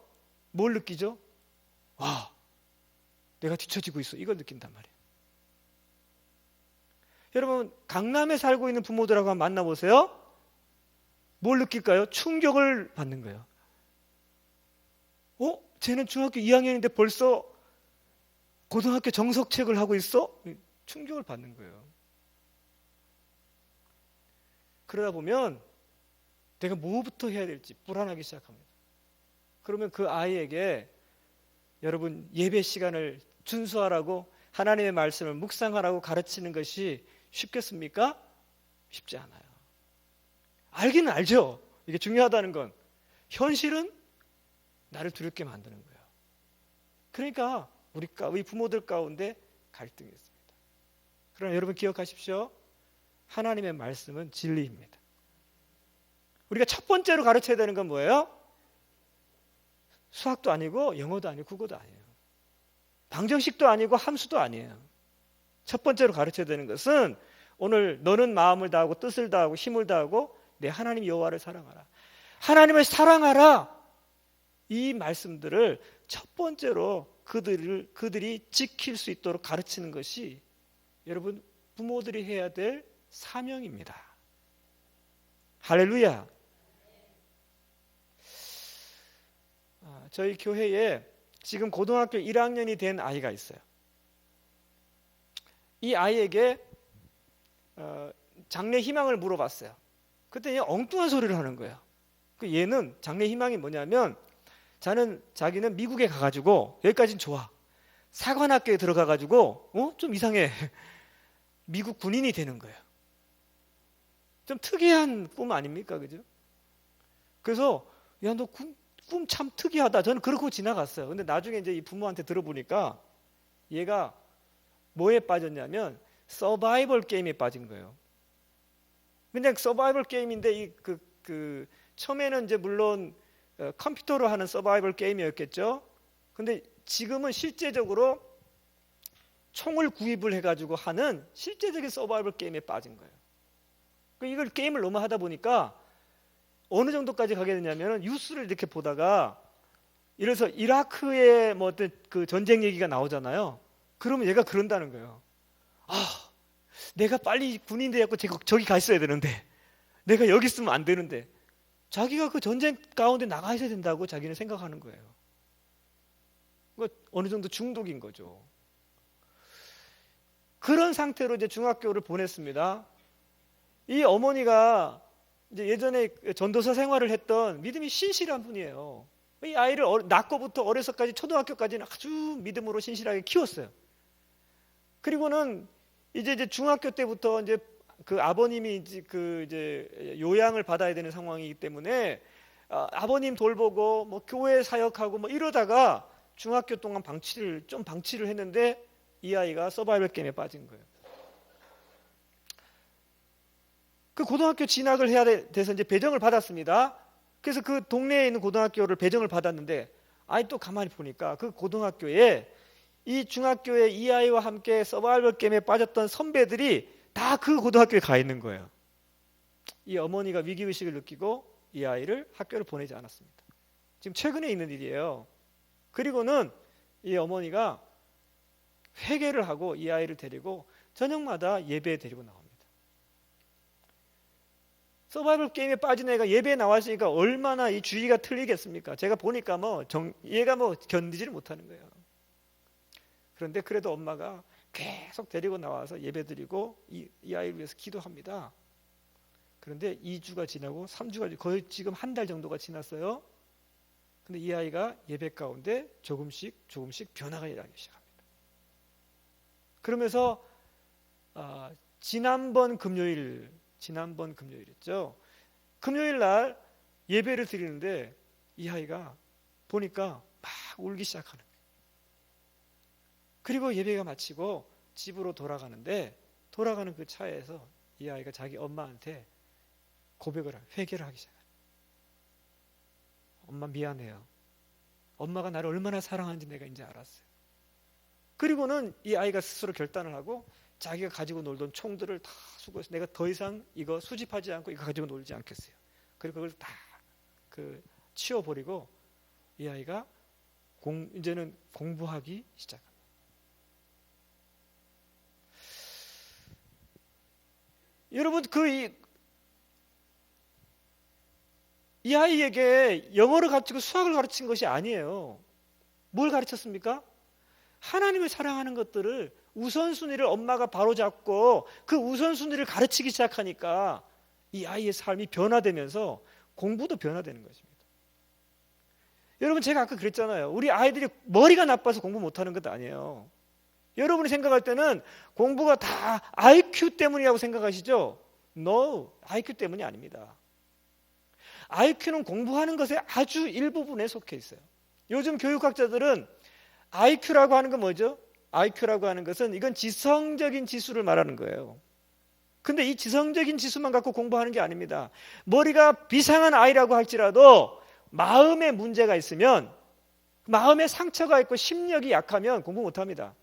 Speaker 1: 뭘 느끼죠? 와, 내가 뒤처지고 있어. 이걸 느낀단 말이에요. 여러분 강남에 살고 있는 부모들하고 한번 만나보세요. 뭘 느낄까요? 충격을 받는 거예요. 쟤는 중학교 2학년인데 벌써 고등학교 정석책을 하고 있어? 충격을 받는 거예요. 그러다 보면 내가 뭐부터 해야 될지 불안하기 시작합니다. 그러면 그 아이에게 여러분 예배 시간을 준수하라고 하나님의 말씀을 묵상하라고 가르치는 것이 쉽겠습니까? 쉽지 않아요. 알기는 알죠. 이게 중요하다는 건. 현실은 나를 두렵게 만드는 거예요. 그러니까 우리 부모들 가운데 갈등이 있습니다. 그러나 여러분 기억하십시오. 하나님의 말씀은 진리입니다. 우리가 첫 번째로 가르쳐야 되는 건 뭐예요? 수학도 아니고 영어도 아니고 국어도 아니에요. 방정식도 아니고 함수도 아니에요. 첫 번째로 가르쳐야 되는 것은 오늘 너는 마음을 다하고 뜻을 다하고 힘을 다하고 내 하나님 여호와를 사랑하라. 하나님을 사랑하라. 이 말씀들을 첫 번째로 그들이 지킬 수 있도록 가르치는 것이 여러분 부모들이 해야 될 사명입니다. 할렐루야. 저희 교회에 지금 고등학교 1학년이 된 아이가 있어요. 이 아이에게 장래 희망을 물어봤어요. 그때 얘 엉뚱한 소리를 하는 거예요. 얘는 장래 희망이 뭐냐면 자기는 미국에 가가지고 여기까지는 좋아. 사관학교에 들어가가지고 좀 이상해. 미국 군인이 되는 거예요. 좀 특이한 꿈 아닙니까? 그죠? 그래서 야, 너 꿈 참 특이하다. 저는 그러고 지나갔어요. 근데 나중에 이제 이 부모한테 들어보니까 얘가 뭐에 빠졌냐면 서바이벌 게임에 빠진 거예요. 그냥 서바이벌 게임인데 처음에는 이제 물론 컴퓨터로 하는 서바이벌 게임이었겠죠. 근데 지금은 실제적으로 총을 구입을 해가지고 하는 실제적인 서바이벌 게임에 빠진 거예요. 이걸 게임을 너무 하다 보니까 어느 정도까지 가게 되냐면 뉴스를 이렇게 보다가 이래서 이라크의 뭐 어떤 그 전쟁 얘기가 나오잖아요. 그러면 얘가 그런다는 거예요. 내가 빨리 군인 돼갖고 저기 가 있어야 되는데 내가 여기 있으면 안 되는데 자기가 그 전쟁 가운데 나가 있어야 된다고 자기는 생각하는 거예요. 어느 정도 중독인 거죠. 그런 상태로 이제 중학교를 보냈습니다. 이 어머니가 이제 예전에 전도사 생활을 했던 믿음이 신실한 분이에요. 이 아이를 낳고부터 어려서까지 초등학교까지는 아주 믿음으로 신실하게 키웠어요. 그리고는 이제 중학교 때부터 이제 그 아버님이 이제 요양을 받아야 되는 상황이기 때문에 아버님 돌보고 뭐 교회 사역하고 뭐 이러다가 중학교 동안 방치를 했는데 이 아이가 서바이벌 게임에 빠진 거예요. 그 고등학교 진학을 해야 돼서 이제 배정을 받았습니다. 그래서 그 동네에 있는 고등학교를 배정을 받았는데 또 가만히 보니까 그 고등학교에 이 중학교에 이 아이와 함께 서바이벌 게임에 빠졌던 선배들이 다 그 고등학교에 가 있는 거예요. 이 어머니가 위기의식을 느끼고 이 아이를 학교를 보내지 않았습니다. 지금 최근에 있는 일이에요. 그리고는 이 어머니가 회개를 하고 이 아이를 데리고 저녁마다 예배에 데리고 나옵니다. 서바이벌 게임에 빠진 애가 예배에 나왔으니까 얼마나 이 주의가 틀리겠습니까? 제가 보니까 얘가 견디지를 못하는 거예요. 그런데 그래도 엄마가 계속 데리고 나와서 예배 드리고 이 아이를 위해서 기도합니다. 그런데 2주가 지나고 3주가 거의 지금 한 달 정도가 지났어요. 근데 이 아이가 예배 가운데 조금씩 변화가 일어나기 시작합니다. 그러면서 지난번 금요일이었죠. 금요일 날 예배를 드리는데 이 아이가 보니까 막 울기 시작하는 거예요. 그리고 예배가 마치고 집으로 돌아가는 그 차에서 이 아이가 자기 엄마한테 회개를 하기 시작해요. 엄마 미안해요. 엄마가 나를 얼마나 사랑하는지 내가 이제 알았어요. 그리고는 이 아이가 스스로 결단을 하고 자기가 가지고 놀던 총들을 다 수거해서 내가 더 이상 이거 수집하지 않고 이거 가지고 놀지 않겠어요. 그리고 그걸 다 치워버리고 이 아이가 이제는 공부하기 시작합니다. 여러분 이 아이에게 영어를 가르치고 수학을 가르친 것이 아니에요. 뭘 가르쳤습니까? 하나님을 사랑하는 것들을 우선순위를 엄마가 바로잡고 그 우선순위를 가르치기 시작하니까 이 아이의 삶이 변화되면서 공부도 변화되는 것입니다. 여러분 제가 아까 그랬잖아요. 우리 아이들이 머리가 나빠서 공부 못하는 것도 아니에요. 여러분이 생각할 때는 공부가 다 IQ 때문이라고 생각하시죠? No, IQ 때문이 아닙니다. IQ는 공부하는 것의 아주 일부분에 속해 있어요. 요즘 교육학자들은 IQ라고 하는 건 뭐죠? IQ라고 하는 것은 이건 지성적인 지수를 말하는 거예요. 근데 이 지성적인 지수만 갖고 공부하는 게 아닙니다. 머리가 비상한 아이라고 할지라도 마음에 문제가 있으면, 마음에 상처가 있고 심력이 약하면 공부 못합니다.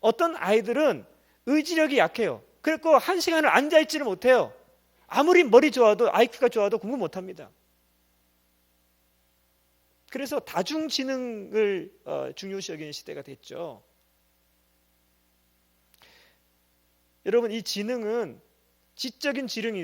Speaker 1: 어떤 아이들은 의지력이 약해요. 그리고 한 시간을 앉아있지를 못해요. 아무리 머리 좋아도, IQ가 좋아도 공부 못합니다. 그래서 다중지능을 중요시 여기는 시대가 됐죠. 여러분, 이 지능은 지적인 지능이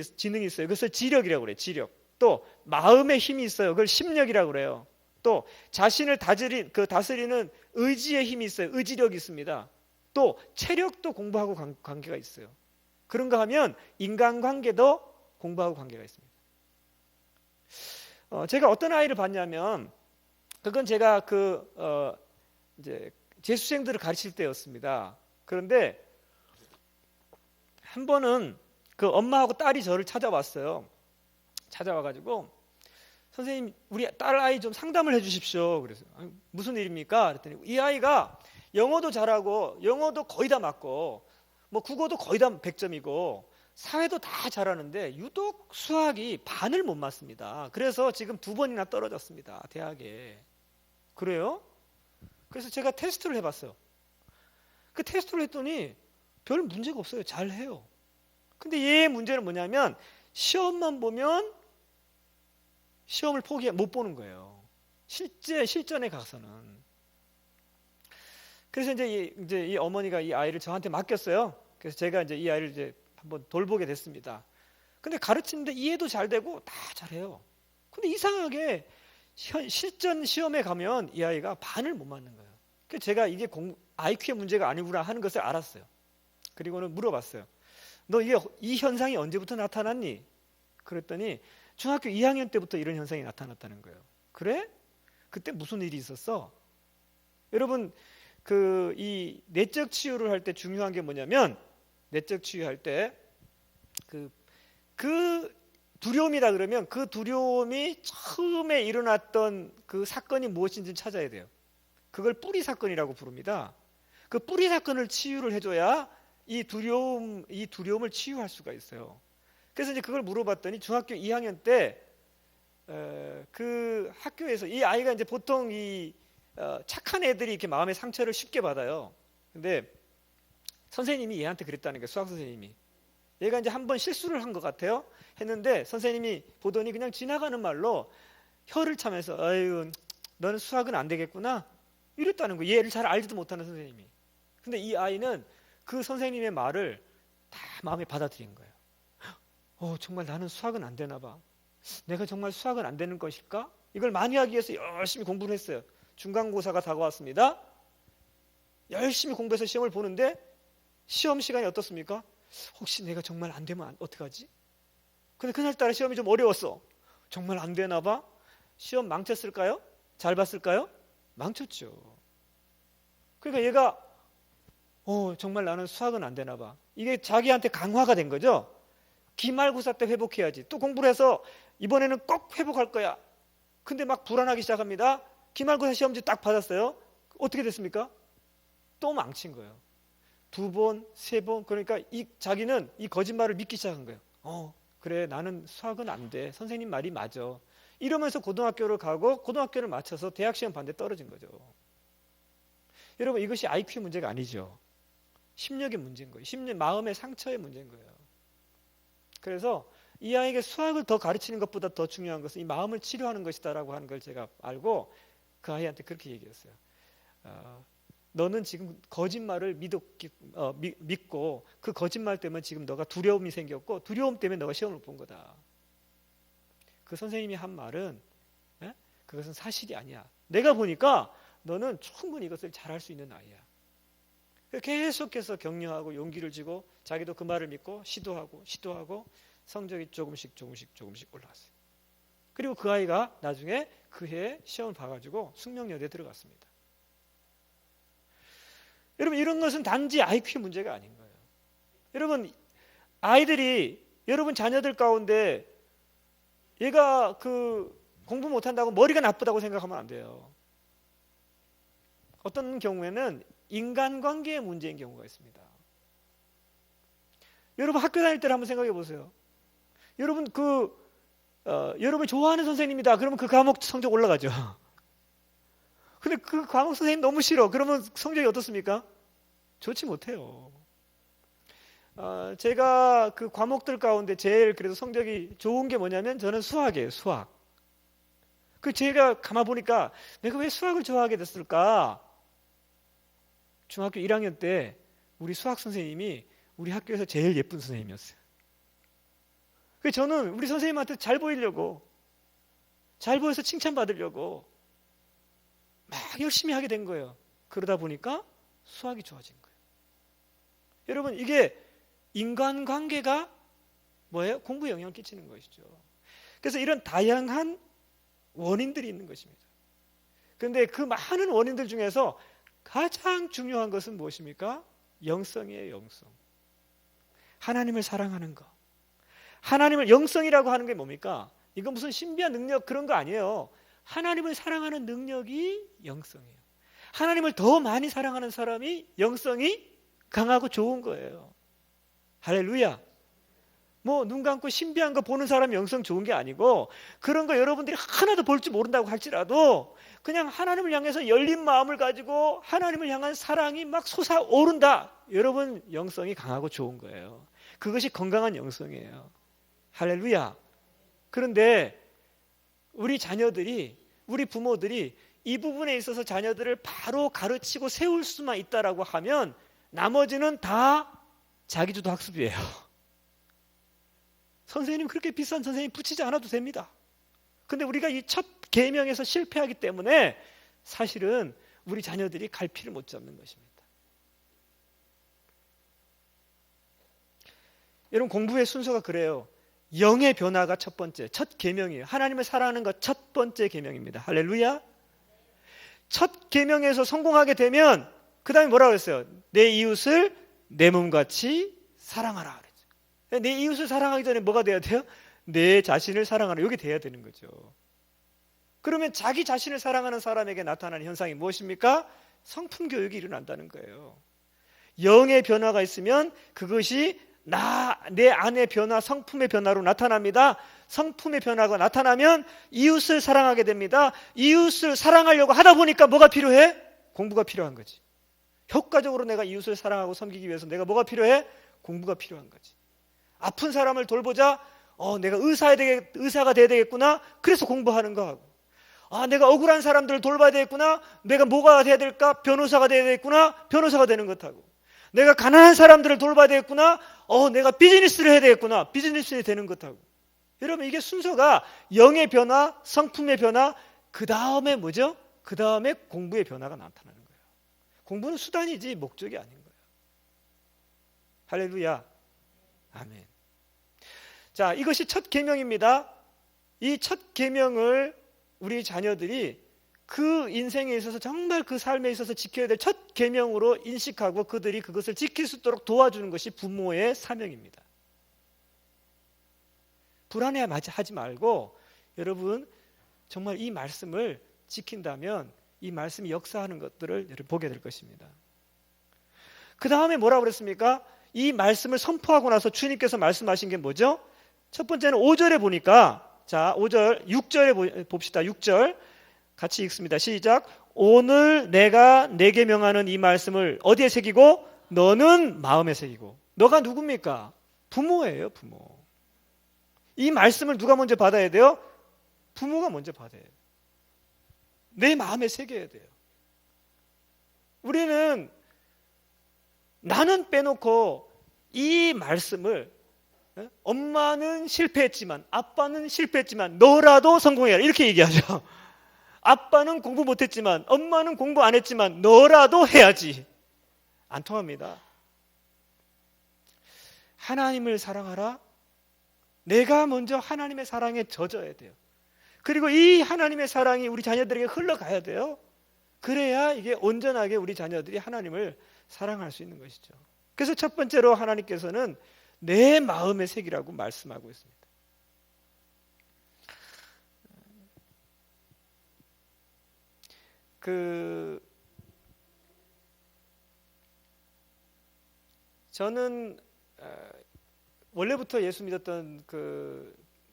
Speaker 1: 있어요. 그것을 지력이라고 그래요. 지력. 또 마음의 힘이 있어요. 그걸 심력이라고 그래요. 또 자신을 다스리는 의지의 힘이 있어요. 의지력이 있습니다. 또 체력도 공부하고 관계가 있어요. 그런가 하면 인간관계도 공부하고 관계가 있습니다. 제가 어떤 아이를 봤냐면, 그건 제가 이제 재수생들을 가르칠 때였습니다. 그런데 한 번은 그 엄마하고 딸이 저를 찾아왔어요. 찾아와가지고, 선생님, 우리 딸 아이 좀 상담을 해주십시오. 그래서 무슨 일입니까? 그랬더니 이 아이가 영어도 잘하고 영어도 거의 다 맞고 뭐 국어도 거의 다 100점이고 사회도 다 잘하는데 유독 수학이 반을 못 맞습니다. 그래서 지금 2번이나 떨어졌습니다. 대학에. 그래요? 그래서 제가 테스트를 해봤어요. 그 테스트를 했더니 별 문제가 없어요. 잘해요. 근데 얘의 문제는 뭐냐면 시험만 보면 시험을 못 보는 거예요. 실전에 가서는. 그래서 이제 이 어머니가 이 아이를 저한테 맡겼어요. 그래서 제가 이제 이 아이를 이제 한번 돌보게 됐습니다. 근데 가르치는데 이해도 잘 되고 다 잘해요. 근데 이상하게 실전 시험에 가면 이 아이가 반을 못 맞는 거예요. 그래서 제가 이게 IQ의 문제가 아니구나 하는 것을 알았어요. 그리고는 물어봤어요. 너 이 현상이 언제부터 나타났니? 그랬더니 중학교 2학년 때부터 이런 현상이 나타났다는 거예요. 그래? 그때 무슨 일이 있었어? 여러분, 이 내적 치유를 할 때 중요한 게 뭐냐면, 내적 치유할 때 그 두려움이다 그러면 그 두려움이 처음에 일어났던 그 사건이 무엇인지 찾아야 돼요. 그걸 뿌리 사건이라고 부릅니다. 그 뿌리 사건을 치유를 해줘야 이 두려움을 치유할 수가 있어요. 그래서 이제 그걸 물어봤더니 중학교 2학년 때 그 학교에서 이 아이가 이제 보통 착한 애들이 이렇게 마음의 상처를 쉽게 받아요. 근데 선생님이 얘한테 그랬다는 거예요. 수학 선생님이. 얘가 이제 한번 실수를 한 것 같아요. 했는데 선생님이 보더니 그냥 지나가는 말로 혀를 차면서 아유, 너는 수학은 안 되겠구나. 이랬다는 거예요. 얘를 잘 알지도 못하는 선생님이. 근데 이 아이는 그 선생님의 말을 다 마음에 받아들인 거예요. 정말 나는 수학은 안 되나 봐. 내가 정말 수학은 안 되는 것일까? 이걸 많이 하기 위해서 열심히 공부를 했어요. 중간고사가 다가왔습니다. 열심히 공부해서 시험을 보는데 시험 시간이 어떻습니까? 혹시 내가 정말 안 되면 어떡하지? 근데 그날따라 시험이 좀 어려웠어. 정말 안 되나 봐? 시험 망쳤을까요? 잘 봤을까요? 망쳤죠. 그러니까 얘가 정말 나는 수학은 안 되나 봐. 이게 자기한테 강화가 된 거죠. 기말고사 때 회복해야지. 또 공부를 해서 이번에는 꼭 회복할 거야. 근데 막 불안하기 시작합니다. 기말고사 시험지 딱 받았어요. 어떻게 됐습니까? 또 망친 거예요. 2번, 3번. 그러니까 자기는 이 거짓말을 믿기 시작한 거예요. 그래, 나는 수학은 안 돼. 선생님 말이 맞아. 이러면서 고등학교를 가고 고등학교를 마쳐서 대학 시험 봤는데 떨어진 거죠. 여러분, 이것이 IQ 문제가 아니죠. 심력의 문제인 거예요. 마음의 상처의 문제인 거예요. 그래서 이 아이에게 수학을 더 가르치는 것보다 더 중요한 것은 이 마음을 치료하는 것이다라고 하는 걸 제가 알고 그 아이한테 그렇게 얘기했어요. 너는 지금 거짓말을 믿고 그 거짓말 때문에 지금 너가 두려움이 생겼고 두려움 때문에 너가 시험을 본 거다. 그 선생님이 한 말은 그것은 사실이 아니야. 내가 보니까 너는 충분히 이것을 잘할 수 있는 아이야. 계속해서 격려하고 용기를 주고 자기도 그 말을 믿고 시도하고 성적이 조금씩 올라왔어요. 그리고 그 아이가 나중에 그 해에 시험을 봐가지고 숙명여대에 들어갔습니다. 여러분, 이런 것은 단지 IQ 문제가 아닌 거예요. 여러분, 아이들이 여러분 자녀들 가운데 얘가 공부 못한다고 머리가 나쁘다고 생각하면 안 돼요. 어떤 경우에는 인간관계의 문제인 경우가 있습니다. 여러분 학교 다닐 때를 한번 생각해 보세요. 여러분 여러분 좋아하는 선생님이다. 그러면 그 과목 성적 올라가죠. 근데 그 과목 선생님 너무 싫어. 그러면 성적이 어떻습니까? 좋지 못해요. 제가 그 과목들 가운데 제일 그래도 성적이 좋은 게 뭐냐면 저는 수학이에요. 수학. 제가 가만 보니까 내가 왜 수학을 좋아하게 됐을까? 중학교 1학년 때 우리 수학 선생님이 우리 학교에서 제일 예쁜 선생님이었어요. 그래서 저는 우리 선생님한테 잘 보이려고, 잘 보여서 칭찬받으려고 막 열심히 하게 된 거예요. 그러다 보니까 수학이 좋아진 거예요. 여러분, 이게 인간관계가 뭐예요? 공부에 영향을 끼치는 것이죠. 그래서 이런 다양한 원인들이 있는 것입니다. 그런데 그 많은 원인들 중에서 가장 중요한 것은 무엇입니까? 영성이에요. 영성. 하나님을 사랑하는 것. 하나님을, 영성이라고 하는 게 뭡니까? 이건 무슨 신비한 능력 그런 거 아니에요. 하나님을 사랑하는 능력이 영성이에요. 하나님을 더 많이 사랑하는 사람이 영성이 강하고 좋은 거예요. 할렐루야. 눈 감고 신비한 거 보는 사람이 영성 좋은 게 아니고, 그런 거 여러분들이 하나도 볼 줄 모른다고 할지라도 그냥 하나님을 향해서 열린 마음을 가지고 하나님을 향한 사랑이 막 솟아오른다. 여러분, 영성이 강하고 좋은 거예요. 그것이 건강한 영성이에요. 할렐루야. 그런데 우리 자녀들이, 우리 부모들이 이 부분에 있어서 자녀들을 바로 가르치고 세울 수만 있다라고 하면 나머지는 다 자기주도 학습이에요. 선생님, 그렇게 비싼 선생님 붙이지 않아도 됩니다. 근데 우리가 이 첫 계명에서 실패하기 때문에 사실은 우리 자녀들이 갈피를 못 잡는 것입니다. 여러분, 공부의 순서가 그래요. 영의 변화가 첫 번째, 첫 계명이에요. 하나님을 사랑하는 것 첫 번째 계명입니다. 할렐루야. 첫 계명에서 성공하게 되면 그 다음에 뭐라고 그랬어요? 내 이웃을 내 몸같이 사랑하라 그랬죠. 내 이웃을 사랑하기 전에 뭐가 돼야 돼요? 내 자신을 사랑하라. 이게 돼야 되는 거죠. 그러면 자기 자신을 사랑하는 사람에게 나타나는 현상이 무엇입니까? 성품 교육이 일어난다는 거예요. 영의 변화가 있으면 그것이 내 안의 변화, 성품의 변화로 나타납니다. 성품의 변화가 나타나면 이웃을 사랑하게 됩니다. 이웃을 사랑하려고 하다 보니까 뭐가 필요해? 공부가 필요한 거지. 효과적으로 내가 이웃을 사랑하고 섬기기 위해서 내가 뭐가 필요해? 공부가 필요한 거지. 아픈 사람을 돌보자. 내가 의사가 돼야 되겠구나. 그래서 공부하는 거 하고. 내가 억울한 사람들을 돌봐야 되겠구나. 내가 뭐가 돼야 될까? 변호사가 돼야 되겠구나. 변호사가 되는 것하고. 내가 가난한 사람들을 돌봐야 되겠구나. 내가 비즈니스를 해야 되겠구나. 비즈니스에 되는 것하고. 여러분, 이게 순서가 영의 변화, 성품의 변화, 그 다음에 뭐죠? 그 다음에 공부의 변화가 나타나는 거예요. 공부는 수단이지 목적이 아닌 거예요. 할렐루야. 아멘. 자, 이것이 첫 계명입니다. 이 첫 계명을 우리 자녀들이 그 인생에 있어서 정말 그 삶에 있어서 지켜야 될 첫 계명으로 인식하고 그들이 그것을 지킬 수 있도록 도와주는 것이 부모의 사명입니다. 불안해하지 말고 여러분 정말 이 말씀을 지킨다면 이 말씀이 역사하는 것들을 여러분 보게 될 것입니다. 그 다음에 뭐라고 그랬습니까? 이 말씀을 선포하고 나서 주님께서 말씀하신 게 뭐죠? 첫 번째는 5절에 보니까, 자 5절, 6절에 봅시다. 6절 같이 읽습니다. 시작. 오늘 내가 내게 명하는 이 말씀을 어디에 새기고? 너는 마음에 새기고. 너가 누굽니까? 부모예요. 부모. 이 말씀을 누가 먼저 받아야 돼요? 부모가 먼저 받아야 돼요. 내 마음에 새겨야 돼요. 우리는 나는 빼놓고 이 말씀을, 엄마는 실패했지만 아빠는 실패했지만 너라도 성공해라 이렇게 얘기하죠. 아빠는 공부 못했지만 엄마는 공부 안 했지만 너라도 해야지. 안 통합니다. 하나님을 사랑하라. 내가 먼저 하나님의 사랑에 젖어야 돼요. 그리고 이 하나님의 사랑이 우리 자녀들에게 흘러가야 돼요. 그래야 이게 온전하게 우리 자녀들이 하나님을 사랑할 수 있는 것이죠. 그래서 첫 번째로 하나님께서는 내 마음의 색이라고 말씀하고 있습니다. 저는 원래부터 예수 믿었던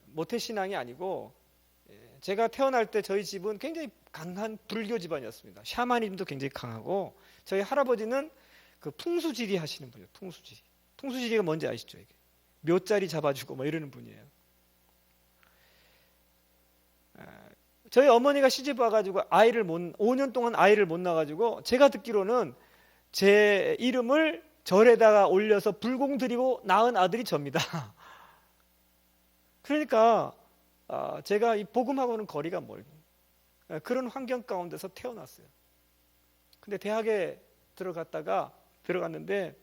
Speaker 1: 모태 신앙이 아니고, 제가 태어날 때 저희 집은 굉장히 강한 불교 집안이었습니다. 샤머니즘도 굉장히 강하고, 저희 할아버지는 풍수지리 하시는 분이에요. 풍수지리가 뭔지 아시죠? 이게 묘자리 잡아주고 뭐 이러는 분이에요. 저희 어머니가 시집 와가지고 5년 동안 아이를 못 낳아가지고, 제가 듣기로는 제 이름을 절에다가 올려서 불공 드리고 낳은 아들이 접니다. 그러니까 제가 이 복음하고는 거리가 멀고 그런 환경 가운데서 태어났어요. 근데 대학에 들어갔는데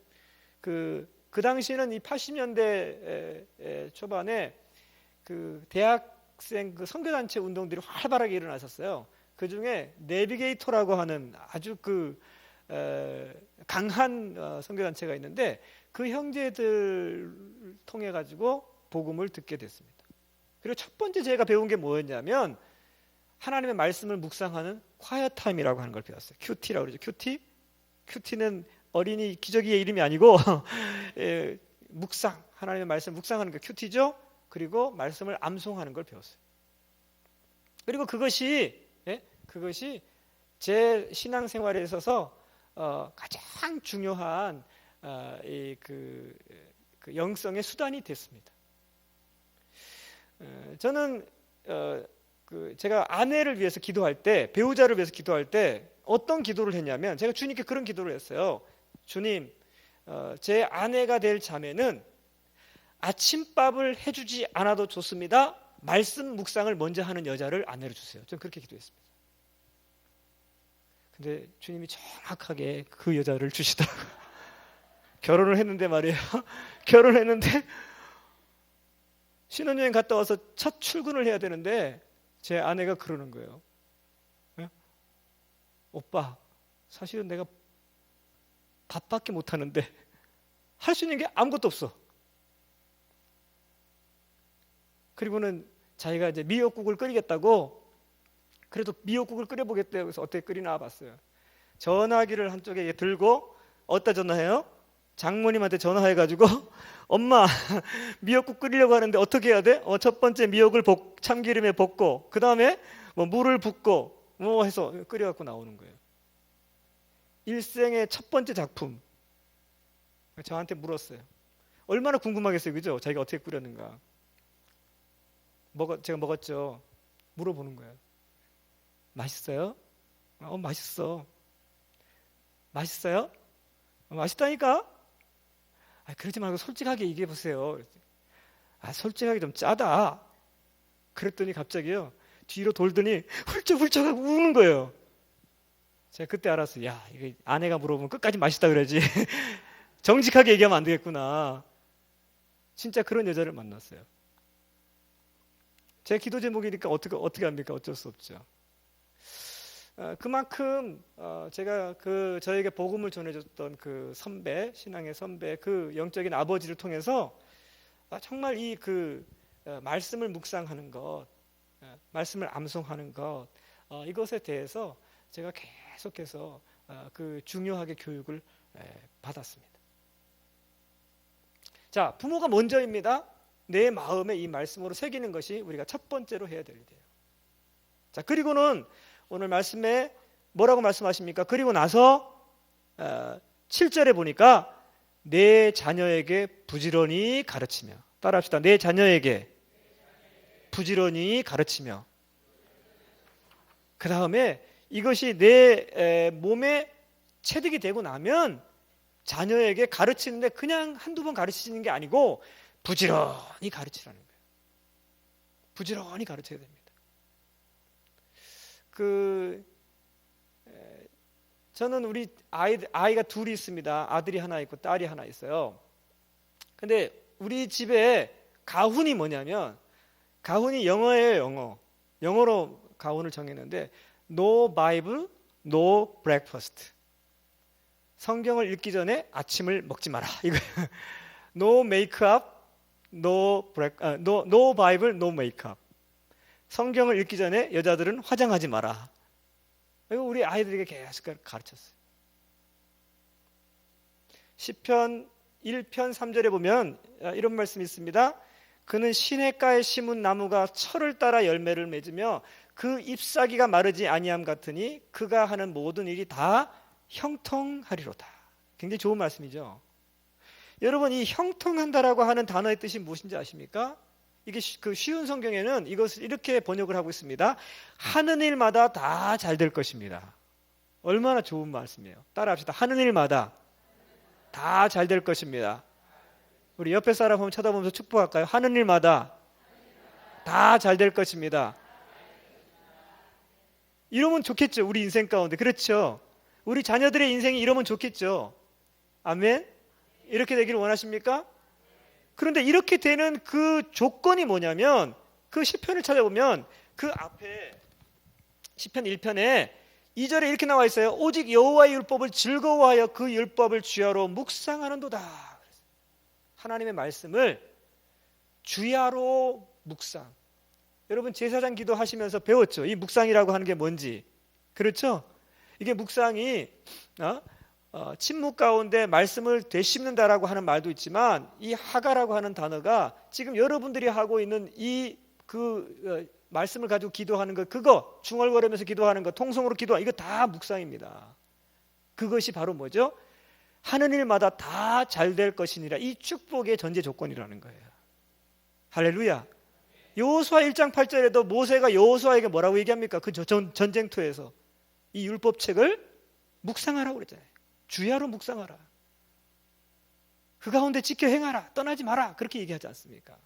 Speaker 1: 그 당시에는 이 80년대 초반에 대학생 선교단체 운동들이 활발하게 일어났었어요. 그 중에 내비게이터라고 하는 아주 강한 선교단체가 있는데, 그 형제들 통해 가지고 복음을 듣게 됐습니다. 그리고 첫 번째 제가 배운 게 뭐였냐면, 하나님의 말씀을 묵상하는 quiet time이라고 하는 걸 배웠어요. 큐티라고 그러죠. 큐티는 어린이 기저귀의 이름이 아니고 하나님의 말씀을 묵상하는 게 큐티죠. 그리고 말씀을 암송하는 걸 배웠어요. 그리고 그것이 제 신앙생활에 있어서 가장 중요한 영성의 수단이 됐습니다. 저는 제가 아내를 위해서 기도할 때, 배우자를 위해서 기도할 때 어떤 기도를 했냐면, 제가 주님께 그런 기도를 했어요. 주님, 제 아내가 될 자매는 아침밥을 해주지 않아도 좋습니다. 말씀 묵상을 먼저 하는 여자를 아내로 주세요. 저는 그렇게 기도했습니다. 근데 주님이 정확하게 그 여자를 주시더라고요. 결혼을 했는데 말이에요. 결혼했는데 신혼여행 갔다 와서 첫 출근을 해야 되는데 제 아내가 그러는 거예요. 오빠, 사실은 내가 밥밖에 못하는데 할 수 있는 게 아무것도 없어. 그리고는 자기가 이제 미역국을 끓이겠다고, 그래도 미역국을 끓여보겠대요. 그래서 어떻게 끓이나 봤어요. 전화기를 한쪽에 들고 어디다 전화해요? 장모님한테 전화해가지고 엄마, 미역국 끓이려고 하는데 어떻게 해야 돼? 첫 번째 미역을 참기름에 볶고, 그 다음에 물을 붓고 해서 끓여갖고 나오는 거예요. 일생의 첫 번째 작품. 저한테 물었어요. 얼마나 궁금하겠어요, 그죠? 자기가 어떻게 끓였는가. 제가 먹었죠. 물어보는 거예요. 맛있어요? 맛있어. 맛있어요? 맛있다니까? 그러지 말고 솔직하게 얘기해 보세요. 솔직하게 좀 짜다. 그랬더니 갑자기요, 뒤로 돌더니 훌쩍훌쩍하고 우는 거예요. 제가 그때 알았어요. 야, 이거 아내가 물어보면 끝까지 맛있다 그러지. 정직하게 얘기하면 안 되겠구나. 진짜 그런 여자를 만났어요. 제 기도 제목이니까 어떻게 합니까? 어쩔 수 없죠. 그만큼 제가 저에게 복음을 전해줬던 그 선배, 신앙의 선배, 그 영적인 아버지를 통해서 정말 이 말씀을 묵상하는 것, 말씀을 암송하는 것, 이것에 대해서 제가 계속해서 중요하게 교육을 받았습니다. 자, 부모가 먼저입니다. 내 마음에 이 말씀으로 새기는 것이 우리가 첫 번째로 해야 될 일이에요. 자, 그리고는 오늘 말씀에 뭐라고 말씀하십니까? 그리고 나서 7절에 보니까 내 자녀에게 부지런히 가르치며, 따라합시다. 내 자녀에게 부지런히 가르치며, 그 다음에 이것이 내 몸에 체득이 되고 나면 자녀에게 가르치는데 그냥 한두 번 가르치는 게 아니고 부지런히 가르치라는 거예요. 부지런히 가르쳐야 됩니다. 저는 우리 아이가 둘이 있습니다. 아들이 하나 있고 딸이 하나 있어요. 근데 우리 집에 가훈이 뭐냐면, 가훈이 영어예요. 영어로 가훈을 정했는데 No Bible, No Breakfast. 성경을 읽기 전에 아침을 먹지 마라. 이거 No Makeup, No Bible, No Makeup. 성경을 읽기 전에 여자들은 화장하지 마라. 이거 우리 아이들에게 계속 가르쳤어요. 시편 1편 3절에 보면 이런 말씀이 있습니다. 그는 시냇가에 심은 나무가 철을 따라 열매를 맺으며 그 잎사귀가 마르지 아니함 같으니 그가 하는 모든 일이 다 형통하리로다. 굉장히 좋은 말씀이죠. 여러분, 이 형통한다라고 하는 단어의 뜻이 무엇인지 아십니까? 이게 그 쉬운 성경에는 이것을 이렇게 번역을 하고 있습니다. 하는 일마다 다 잘 될 것입니다. 얼마나 좋은 말씀이에요. 따라합시다. 하는 일마다 다 잘 될 것입니다. 우리 옆에 사람 한번 쳐다보면서 축복할까요? 하는 일마다 다 잘 될 것입니다. 이러면 좋겠죠. 우리 인생 가운데. 그렇죠. 우리 자녀들의 인생이 이러면 좋겠죠. 아멘. 이렇게 되기를 원하십니까? 그런데 이렇게 되는 그 조건이 뭐냐면 그 시편을 찾아보면 그 앞에 시편 1편에 2절에 이렇게 나와 있어요. 오직 여호와의 율법을 즐거워하여 그 율법을 주야로 묵상하는도다. 하나님의 말씀을 주야로 묵상. 여러분 제사장 기도하시면서 배웠죠. 이 묵상이라고 하는 게 뭔지. 그렇죠? 이게 묵상이 침묵 가운데 말씀을 되씹는다라고 하는 말도 있지만 이 하가라고 하는 단어가 지금 여러분들이 하고 있는 이 말씀을 가지고 기도하는 것, 그거 중얼거리면서 기도하는 것, 통성으로 기도하는 이거 다 묵상입니다. 그것이 바로 뭐죠? 하는 일마다 다 잘 될 것이니라. 이 축복의 전제 조건이라는 거예요. 할렐루야. 여호수아 1장 8절에도 모세가 여호수아에게 뭐라고 얘기합니까? 그 전쟁터에서 이 율법책을 묵상하라고 그랬잖아요. 주야로 묵상하라. 그 가운데 지켜 행하라. 떠나지 마라. 그렇게 얘기하지 않습니까?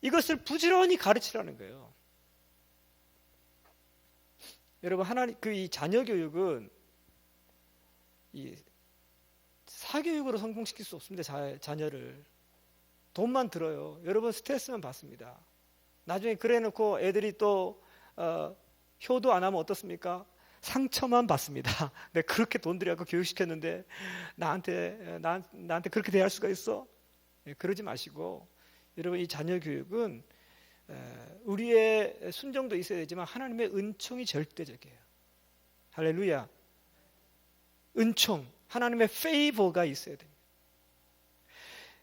Speaker 1: 이것을 부지런히 가르치라는 거예요. 여러분, 하나님 이 자녀 교육은 이 사교육으로 성공시킬 수 없습니다. 자녀를 돈만 들어요. 여러분 스트레스만 받습니다. 나중에 그래놓고 애들이 또 효도 안 하면 어떻습니까? 상처만 받습니다. 내가 그렇게 돈 들여갖고 교육시켰는데 나한테 그렇게 대할 수가 있어? 그러지 마시고 여러분 이 자녀 교육은 우리의 순종도 있어야 되지만 하나님의 은총이 절대적이에요. 할렐루야. 은총, 하나님의 페이버가 있어야 됩니다.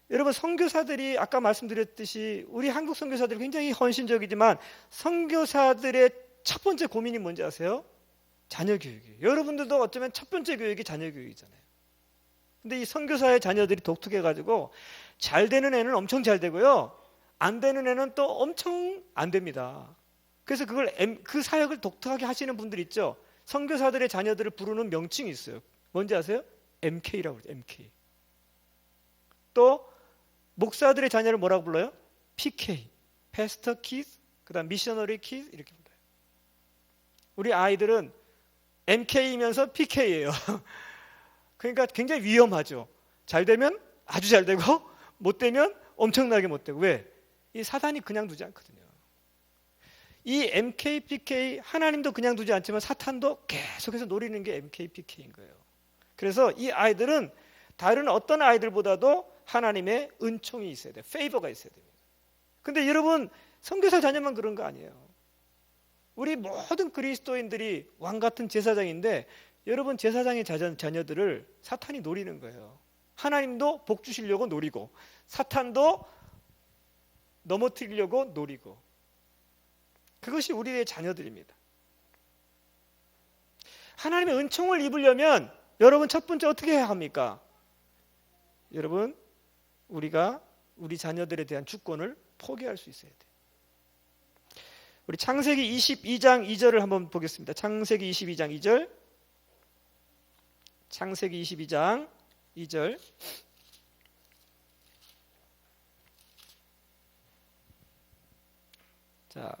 Speaker 1: 여러분 선교사들이 아까 말씀드렸듯이 우리 한국 선교사들이 굉장히 헌신적이지만 선교사들의 첫 번째 고민이 뭔지 아세요? 자녀 교육이에요. 여러분들도 어쩌면 첫 번째 교육이 자녀 교육이잖아요. 근데 이 선교사의 자녀들이 독특해가지고 잘 되는 애는 엄청 잘 되고요, 안 되는 애는 또 엄청 안 됩니다. 그래서 그 사역을 독특하게 하시는 분들 있죠. 선교사들의 자녀들을 부르는 명칭이 있어요. 뭔지 아세요? MK라고 그러죠. MK. 또 목사들의 자녀를 뭐라고 불러요? PK, Pastor Kids, 그다음 Missionary Kids 이렇게 불러요. 우리 아이들은 MK이면서 PK예요. 그러니까 굉장히 위험하죠. 잘 되면 아주 잘 되고 못 되면 엄청나게 못 되고. 왜? 이 사단이 그냥 두지 않거든요. 이 MK, PK 하나님도 그냥 두지 않지만 사탄도 계속해서 노리는 게 MK, PK인 거예요. 그래서 이 아이들은 다른 어떤 아이들보다도 하나님의 은총이 있어야 돼요. 페이버가 있어야 됩니다. 근데 여러분 선교사 자녀만 그런 거 아니에요. 우리 모든 그리스도인들이 왕 같은 제사장인데 여러분 제사장의 자녀들을 사탄이 노리는 거예요. 하나님도 복 주시려고 노리고 사탄도 넘어뜨리려고 노리고. 그것이 우리의 자녀들입니다. 하나님의 은총을 입으려면 여러분 첫 번째 어떻게 해야 합니까? 여러분 우리가 우리 자녀들에 대한 주권을 포기할 수 있어야 돼요. 우리 창세기 22장 2절을 한번 보겠습니다. 창세기 22장 2절. 창세기 22장 2절. 자,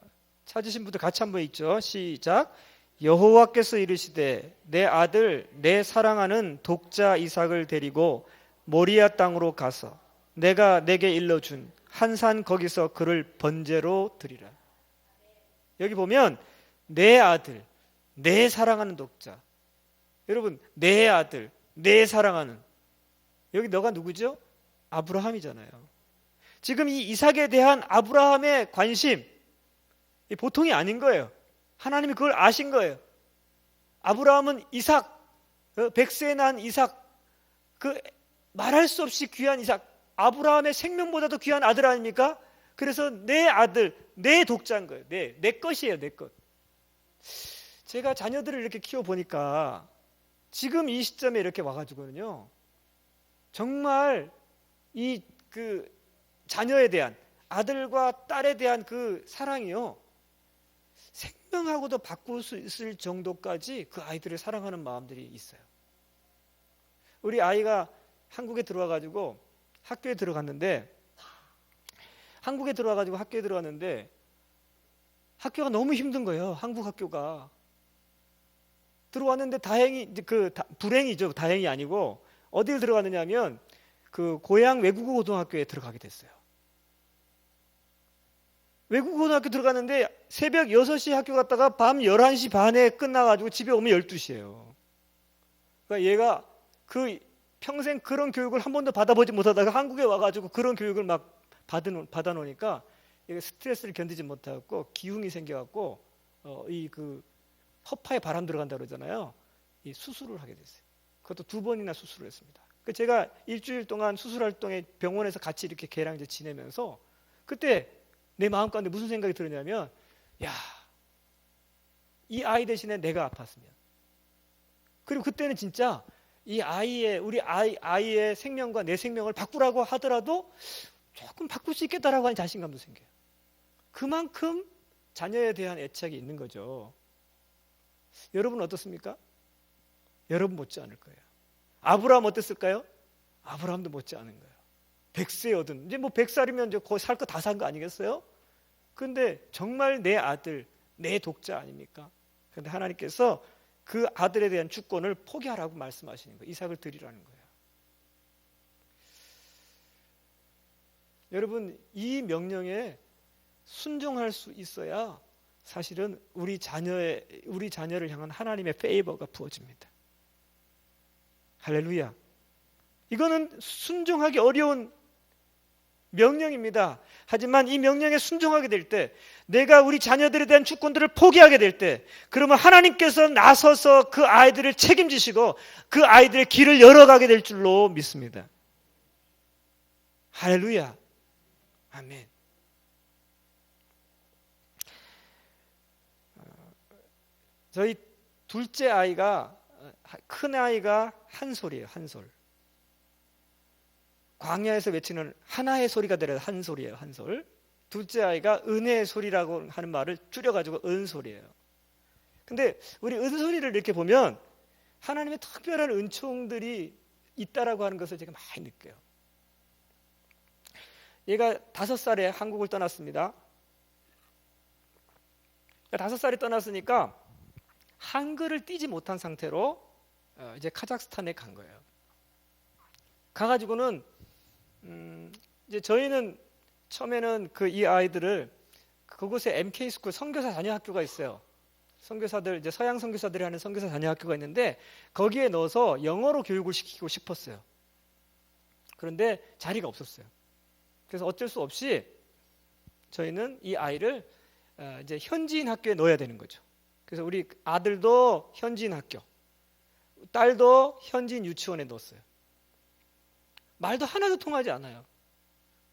Speaker 1: 찾으신 분들 같이 한번 읽죠. 시작. 여호와께서 이르시되 내 아들 내 사랑하는 독자 이삭을 데리고 모리아 땅으로 가서 내가 내게 일러준 한 산 거기서 그를 번제로 드리라. 여기 보면 내 아들, 내 사랑하는 독자. 여러분, 내 아들, 내 사랑하는. 여기 너가 누구죠? 아브라함이잖아요. 지금 이 이삭에 대한 아브라함의 관심 보통이 아닌 거예요. 하나님이 그걸 아신 거예요. 아브라함은 이삭, 백세에 난 이삭, 그 말할 수 없이 귀한 이삭, 아브라함의 생명보다도 귀한 아들 아닙니까? 그래서 내 아들, 내 독자인 거예요. 내 것이에요, 내 것. 제가 자녀들을 이렇게 키워보니까 지금 이 시점에 이렇게 와가지고는요, 정말 이 자녀에 대한, 아들과 딸에 대한 그 사랑이요, 생명하고도 바꿀 수 있을 정도까지 그 아이들을 사랑하는 마음들이 있어요. 우리 아이가 한국에 들어와가지고 학교에 들어갔는데, 학교가 너무 힘든 거예요. 한국 학교가. 들어왔는데 다행히, 불행이죠. 다행이 아니고, 어딜 들어갔느냐 하면, 그 고향 외국어 고등학교에 들어가게 됐어요. 외국어 고등학교 들어갔는데 새벽 6시 학교 갔다가 밤 11시 반에 끝나가지고 집에 오면 12시예요. 그러니까 얘가 평생 그런 교육을 한 번도 받아보지 못하다가 한국에 와가지고 그런 교육을 막 받아놓으니까 스트레스를 견디지 못하고 기흉이 생겨갖고 허파에 바람 들어간다 그러잖아요. 이 수술을 하게 됐어요. 그것도 2번이나 수술을 했습니다. 제가 일주일 동안 수술할 동안 병원에서 같이 이렇게 걔랑 이제 지내면서 그때 내 마음 가운데 무슨 생각이 들었냐면, 야, 이 아이 대신에 내가 아팠으면. 그리고 그때는 진짜 우리 아이의 생명과 내 생명을 바꾸라고 하더라도 조금 바꿀 수 있겠다라고 하는 자신감도 생겨요. 그만큼 자녀에 대한 애착이 있는 거죠. 여러분 어떻습니까? 여러분 못지 않을 거예요. 아브라함 어땠을까요? 아브라함도 못지 않은 거예요. 100세 얻은, 이제 100살이면 이제 거의 살 거 다 산 거 아니겠어요? 근데 정말 내 아들, 내 독자 아닙니까? 그런데 하나님께서 그 아들에 대한 주권을 포기하라고 말씀하시는 거예요. 이삭을 드리라는 거예요. 여러분, 이 명령에 순종할 수 있어야 사실은 우리 자녀를 향한 하나님의 페이버가 부어집니다. 할렐루야. 이거는 순종하기 어려운 명령입니다. 하지만 이 명령에 순종하게 될 때, 내가 우리 자녀들에 대한 주권들을 포기하게 될 때, 그러면 하나님께서 나서서 그 아이들을 책임지시고 그 아이들의 길을 열어가게 될 줄로 믿습니다. 할렐루야. 아멘. 저희 둘째 아이가, 큰 아이가 한솔이에요. 한솔. 광야에서 외치는 하나의 소리가 되려 한솔이에요. 한솔. 둘째 아이가 은혜의 소리라고 하는 말을 줄여가지고 은솔이에요. 근데 우리 은솔이를 이렇게 보면 하나님의 특별한 은총들이 있다라고 하는 것을 제가 많이 느껴요. 얘가 5살에 한국을 떠났습니다. 5살에 떠났으니까 한글을 띄지 못한 상태로 이제 카자흐스탄에 간 거예요. 가가지고는 이제 저희는 처음에는 이 아이들을 그곳에 MK 스쿨 선교사 자녀 학교가 있어요. 선교사들, 이제 서양 선교사들이 하는 선교사 자녀 학교가 있는데 거기에 넣어서 영어로 교육을 시키고 싶었어요. 그런데 자리가 없었어요. 그래서 어쩔 수 없이 저희는 이 아이를 이제 현지인 학교에 넣어야 되는 거죠. 그래서 우리 아들도 현지인 학교, 딸도 현지인 유치원에 넣었어요. 말도 하나도 통하지 않아요.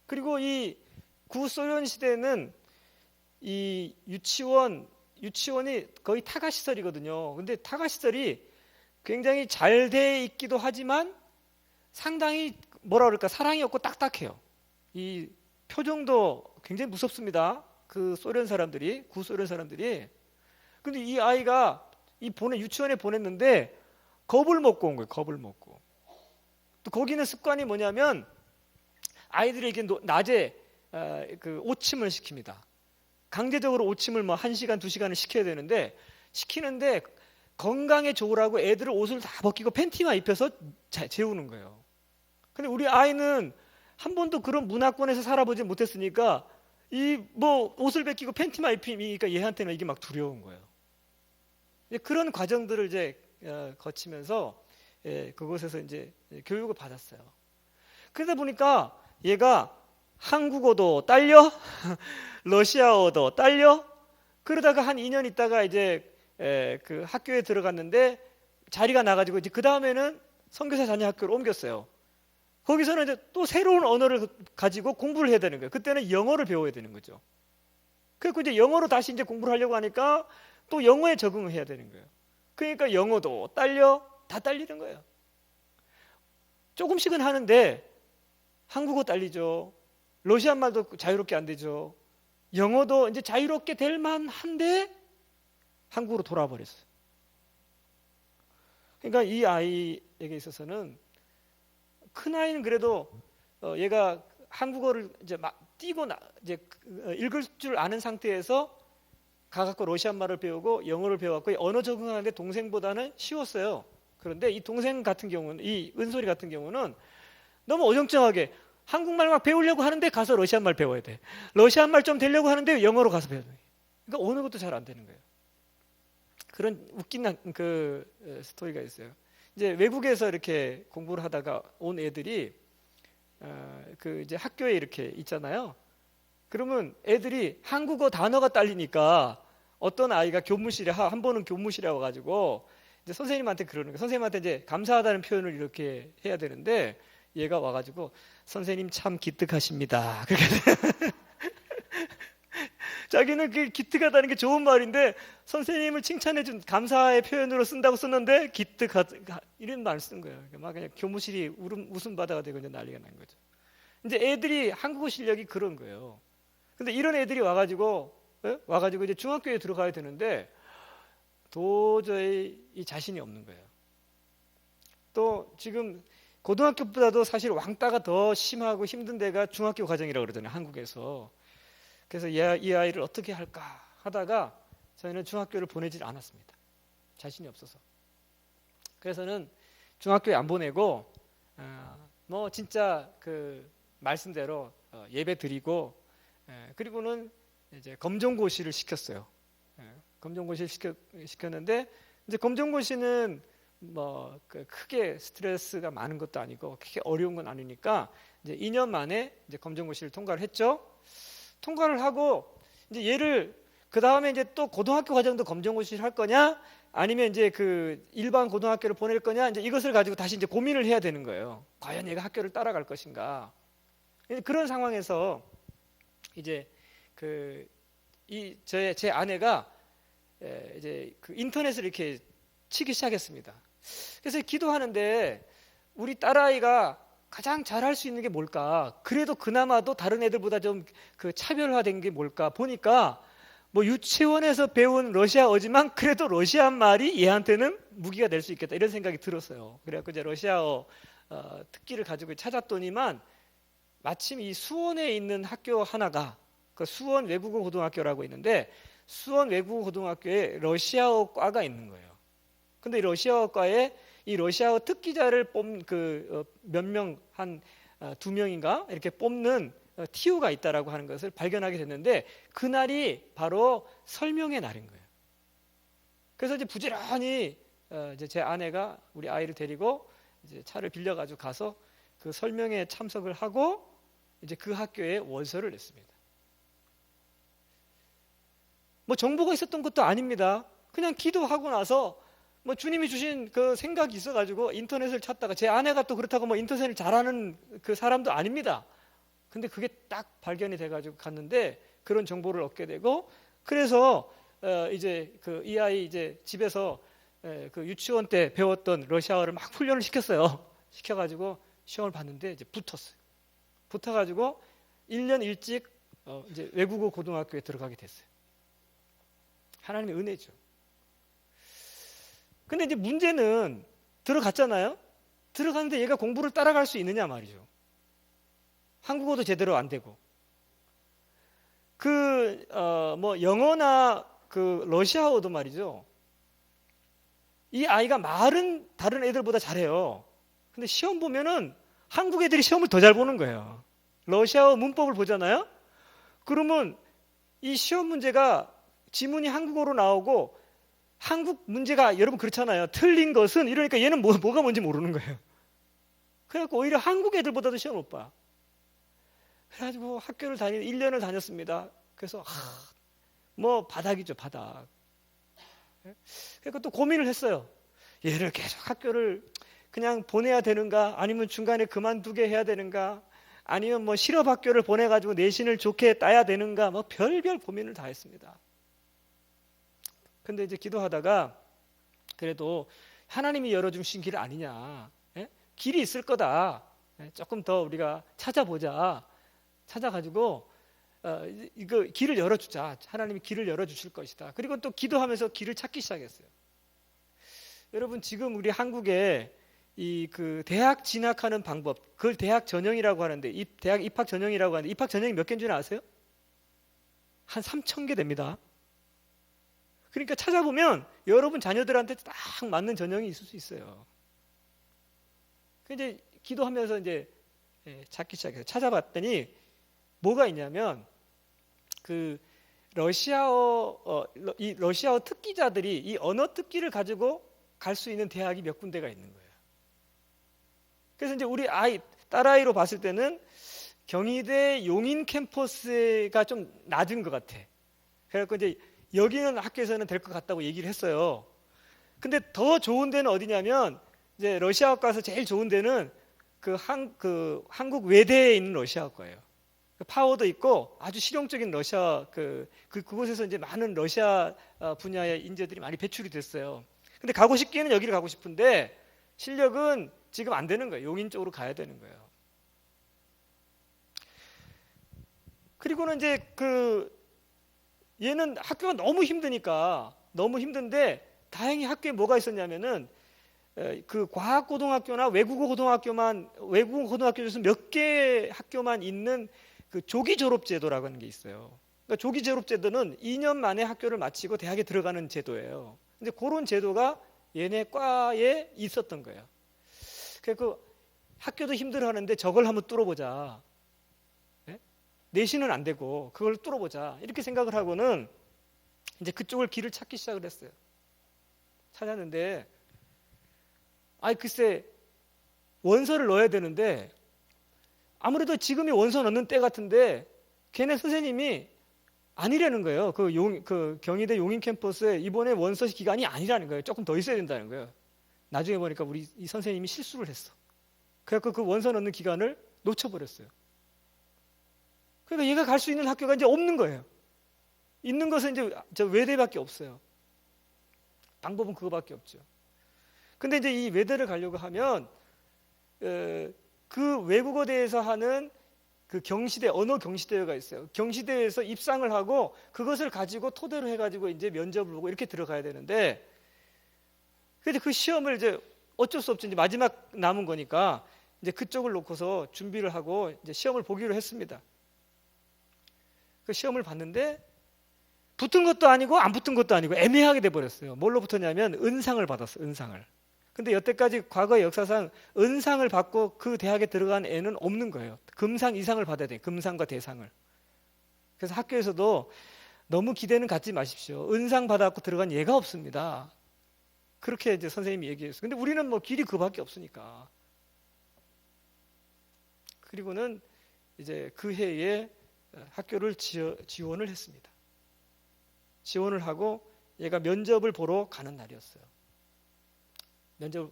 Speaker 1: 그리고 이 구소련 시대는 이 유치원이 거의 타가 시설이거든요. 근데 타가 시설이 굉장히 잘 돼 있기도 하지만 상당히 뭐라 그럴까, 사랑이 없고 딱딱해요. 이 표정도 굉장히 무섭습니다. 그 소련 사람들이, 구소련 사람들이. 근데 이 아이가 유치원에 보냈는데 겁을 먹고 온 거예요. 겁을 먹고. 또 거기는 습관이 뭐냐면 아이들에게 낮에 오침을 시킵니다. 강제적으로 오침을 1시간, 2시간을 시켜야 되는데, 시키는데 건강에 좋으라고 애들을 옷을 다 벗기고 팬티만 입혀서 재우는 거예요. 근데 우리 아이는 한 번도 그런 문화권에서 살아보지 못했으니까 이 뭐 옷을 벗기고 팬티만 입히니까 얘한테는 이게 막 두려운 거예요. 그런 과정들을 이제 거치면서 그곳에서 이제 교육을 받았어요. 그러다 보니까 얘가 한국어도 딸려, 러시아어도 딸려. 그러다가 한 2년 있다가 이제 그 학교에 들어갔는데 자리가 나가지고 이제 그 다음에는 선교사 자녀 학교로 옮겼어요. 거기서는 이제 또 새로운 언어를 가지고 공부를 해야 되는 거예요. 그때는 영어를 배워야 되는 거죠. 그래서 이제 영어로 다시 이제 공부를 하려고 하니까 또 영어에 적응을 해야 되는 거예요. 그러니까 영어도 딸려, 다 딸리는 거예요. 조금씩은 하는데 한국어 딸리죠. 러시안 말도 자유롭게 안 되죠. 영어도 이제 자유롭게 될 만한데 한국으로 돌아와 버렸어요. 그러니까 이 아이에게 있어서는 큰 아이는 그래도 얘가 한국어를 이제 막 띄고 이제 읽을 줄 아는 상태에서 가갖고 러시안 말을 배우고 영어를 배워갖고 언어 적응하는데 동생보다는 쉬웠어요. 그런데 이 동생 같은 경우는, 이 은솔이 같은 경우는 너무 어정쩡하게 한국말 막 배우려고 하는데 가서 러시안 말 배워야 돼. 러시안 말 좀 되려고 하는데 영어로 가서 배워야 돼. 그러니까 어느 것도 잘 안 되는 거예요. 그런 웃긴 그 스토리가 있어요. 이제 외국에서 이렇게 공부를 하다가 온 애들이 그 이제 학교에 이렇게 있잖아요. 그러면 애들이 한국어 단어가 딸리니까 어떤 아이가 교무실에 한 번은 교무실에 와가지고 이제 선생님한테 그러는 거예요. 선생님한테 이제 감사하다는 표현을 이렇게 해야 되는데 얘가 와가지고 선생님 참 기특하십니다. 그렇게 자기는 그 기특하다는 게 좋은 말인데 선생님을 칭찬해준 감사의 표현으로 쓴다고 썼는데 기특하다 이런 말 쓴 거예요. 막 그냥 교무실이 웃음 바다가 되고 이제 난리가 난 거죠. 이제 애들이 한국어 실력이 그런 거예요. 근데 이런 애들이 와가지고 이제 중학교에 들어가야 되는데 도저히 이 자신이 없는 거예요. 또 지금 고등학교보다도 사실 왕따가 더 심하고 힘든 데가 중학교 과정이라고 그러잖아요, 한국에서. 그래서 이 아이를 어떻게 할까 하다가 저희는 중학교를 보내질 않았습니다. 자신이 없어서. 그래서는 중학교에 안 보내고 뭐 진짜 그 말씀대로 예배 드리고 그리고는 이제 검정고시를 시켰어요. 검정고시를 시켰는데 이제 검정고시는 뭐 크게 스트레스가 많은 것도 아니고 크게 어려운 건 아니니까 이제 2년 만에 이제 검정고시를 통과를 했죠. 통과를 하고 이제 얘를 그 다음에 이제 또 고등학교 과정도 검정고시를 할 거냐 아니면 이제 그 일반 고등학교를 보낼 거냐 이제 이것을 가지고 다시 이제 고민을 해야 되는 거예요. 과연 얘가 학교를 따라갈 것인가. 그런 상황에서 이제 제 아내가 이제 그 인터넷을 이렇게 치기 시작했습니다. 그래서 기도하는데 우리 딸아이가 가장 잘할 수 있는 게 뭘까? 그래도 그나마도 다른 애들보다 좀 그 차별화된 게 뭘까? 보니까 뭐 유치원에서 배운 러시아어지만 그래도 러시아 말이 얘한테는 무기가 될 수 있겠다 이런 생각이 들었어요. 그래갖고 이제 러시아어 특기를 가지고 찾았더니만 마침 이 수원에 있는 학교 하나가 그 수원 외국어 고등학교라고 있는데 수원 외국어 고등학교에 러시아어 과가 있는 거예요. 근데 이 러시아어 과에 이 러시아어 특기자를 뽑는 몇 명 한 2명인가 이렇게 뽑는 TU가 있다라고 하는 것을 발견하게 됐는데 그날이 바로 설명의 날인 거예요. 그래서 이제 부지런히 이제 제 아내가 우리 아이를 데리고 이제 차를 빌려가지고 가서 그 설명에 참석을 하고 이제 그 학교에 원서를 냈습니다. 뭐 정보가 있었던 것도 아닙니다. 그냥 기도하고 나서 뭐 주님이 주신 그 생각이 있어가지고 인터넷을 찾다가 제 아내가 또 그렇다고 뭐 인터넷을 잘하는 그 사람도 아닙니다. 근데 그게 딱 발견이 돼가지고 갔는데 그런 정보를 얻게 되고 그래서 이제 이 아이 이제 집에서 그 유치원 때 배웠던 러시아어를 막 훈련을 시켰어요. 시켜가지고 시험을 봤는데 이제 붙어가지고 1년 일찍 이제 외국어 고등학교에 들어가게 됐어요. 하나님의 은혜죠. 근데 이제 문제는 들어갔잖아요. 들어갔는데 얘가 공부를 따라갈 수 있느냐 말이죠. 한국어도 제대로 안 되고 뭐 영어나 그 러시아어도 말이죠. 이 아이가 말은 다른 애들보다 잘해요. 근데 시험 보면은 한국 애들이 시험을 더 잘 보는 거예요. 러시아어 문법을 보잖아요. 그러면 이 시험 문제가 지문이 한국어로 나오고 한국 문제가 여러분 그렇잖아요. 틀린 것은 이러니까 얘는 뭐가 뭔지 모르는 거예요. 그래갖고 오히려 한국 애들보다도 시험 못 봐. 그래가지고 학교를 1년을 다녔습니다. 그래서 뭐 바닥이죠, 바닥. 그러니까 또 고민을 했어요. 얘를 계속 학교를 그냥 보내야 되는가, 아니면 중간에 그만두게 해야 되는가, 아니면 뭐 실업학교를 보내가지고 내신을 좋게 따야 되는가, 뭐 별별 고민을 다 했습니다. 근데 이제 기도하다가 그래도 하나님이 열어주신 길 아니냐, 길이 있을 거다, 조금 더 우리가 찾아보자, 찾아가지고 이거 길을 열어주자, 하나님이 길을 열어주실 것이다. 그리고 또 기도하면서 길을 찾기 시작했어요. 여러분, 지금 우리 한국에 그 대학 진학하는 방법, 그걸 대학 전형이라고 하는데, 대학 입학 전형이라고 하는데, 입학 전형이 몇 개인 줄 아세요? 한 3,000개 됩니다. 그러니까 찾아보면 여러분 자녀들한테 딱 맞는 전형이 있을 수 있어요. 이제 기도하면서 이제 찾기 시작해서 찾아봤더니 뭐가 있냐면, 그 이 러시아어 특기자들이 이 언어 특기를 가지고 갈 수 있는 대학이 몇 군데가 있는 거예요. 그래서 이제 우리 딸아이로 봤을 때는 경희대 용인 캠퍼스가 좀 낮은 것 같아. 그래서 이제 여기는 학교에서는 될 것 같다고 얘기를 했어요. 근데 더 좋은 데는 어디냐면, 이제 러시아학과에서 제일 좋은 데는 그 한국 외대에 있는 러시아학과예요. 파워도 있고 아주 실용적인 러시아 그곳에서 이제 많은 러시아 분야의 인재들이 많이 배출이 됐어요. 근데 가고 싶기는 여기를 가고 싶은데 실력은 지금 안 되는 거예요. 용인 쪽으로 가야 되는 거예요. 그리고는 이제 얘는 학교가 너무 힘드니까, 너무 힘든데 다행히 학교에 뭐가 있었냐면은 그 과학고등학교나 외국어 고등학교 중에서 몇 개 학교만 있는 그 조기 졸업 제도라고 하는 게 있어요. 그러니까 조기 졸업 제도는 2년 만에 학교를 마치고 대학에 들어가는 제도예요. 근데 그런 제도가 얘네 과에 있었던 거예요. 그래서 학교도 힘들어하는데 저걸 한번 뚫어보자. 내신은 안 되고 그걸 뚫어보자, 이렇게 생각을 하고는 이제 그쪽을 길을 찾기 시작을 했어요. 찾았는데 글쎄 원서를 넣어야 되는데 아무래도 지금이 원서 넣는 때 같은데 걔네 선생님이 아니라는 거예요. 그 경희대 용인 캠퍼스에 이번에 원서 기간이 아니라는 거예요. 조금 더 있어야 된다는 거예요. 나중에 보니까 우리 이 선생님이 실수를 했어. 그래서 그 원서 넣는 기간을 놓쳐버렸어요. 그러니까 얘가 갈 수 있는 학교가 이제 없는 거예요. 있는 것은 이제 저 외대밖에 없어요. 방법은 그거밖에 없죠. 근데 이제 이 외대를 가려고 하면 그 외국어대에서 하는 그 경시대, 언어 경시대회가 있어요. 경시대회에서 입상을 하고 그것을 가지고 토대로 해가지고 이제 면접을 보고 이렇게 들어가야 되는데, 근데 그 시험을 이제 어쩔 수 없죠. 이제 마지막 남은 거니까 이제 그쪽을 놓고서 준비를 하고 이제 시험을 보기로 했습니다. 그 시험을 봤는데 붙은 것도 아니고 안 붙은 것도 아니고 애매하게 돼버렸어요. 뭘로 붙었냐면 은상을 받았어요. 은상을. 근데 여태까지 과거의 역사상 은상을 받고 그 대학에 들어간 애는 없는 거예요. 금상 이상을 받아야 돼요. 금상과 대상을. 그래서 학교에서도 너무 기대는 갖지 마십시오. 은상 받아갖고 들어간 얘가 없습니다. 그렇게 이제 선생님이 얘기했어요. 근데 우리는 뭐 길이 그밖에 없으니까. 그리고는 이제 그 해에 학교를 지원을 했습니다. 지원을 하고 얘가 면접을 보러 가는 날이었어요.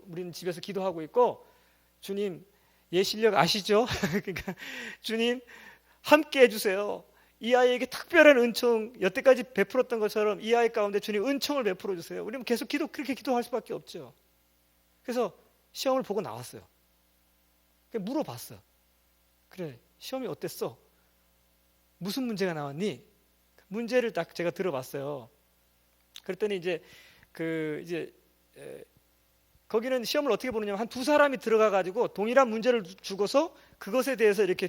Speaker 1: 우리는 집에서 기도하고 있고, 주님, 얘 실력 아시죠? 그러니까 주님 함께 해주세요. 이 아이에게 특별한 은총, 여태까지 베풀었던 것처럼 이 아이 가운데 주님 은총을 베풀어 주세요. 우리는 계속 그렇게 기도할 수밖에 없죠. 그래서 시험을 보고 나왔어요. 물어봤어. 그래, 시험이 어땠어? 무슨 문제가 나왔니? 문제를 딱 제가 들어봤어요. 그랬더니 이제 거기는 시험을 어떻게 보느냐면 한 두 사람이 들어가 가지고 동일한 문제를 주고서 그것에 대해서 이렇게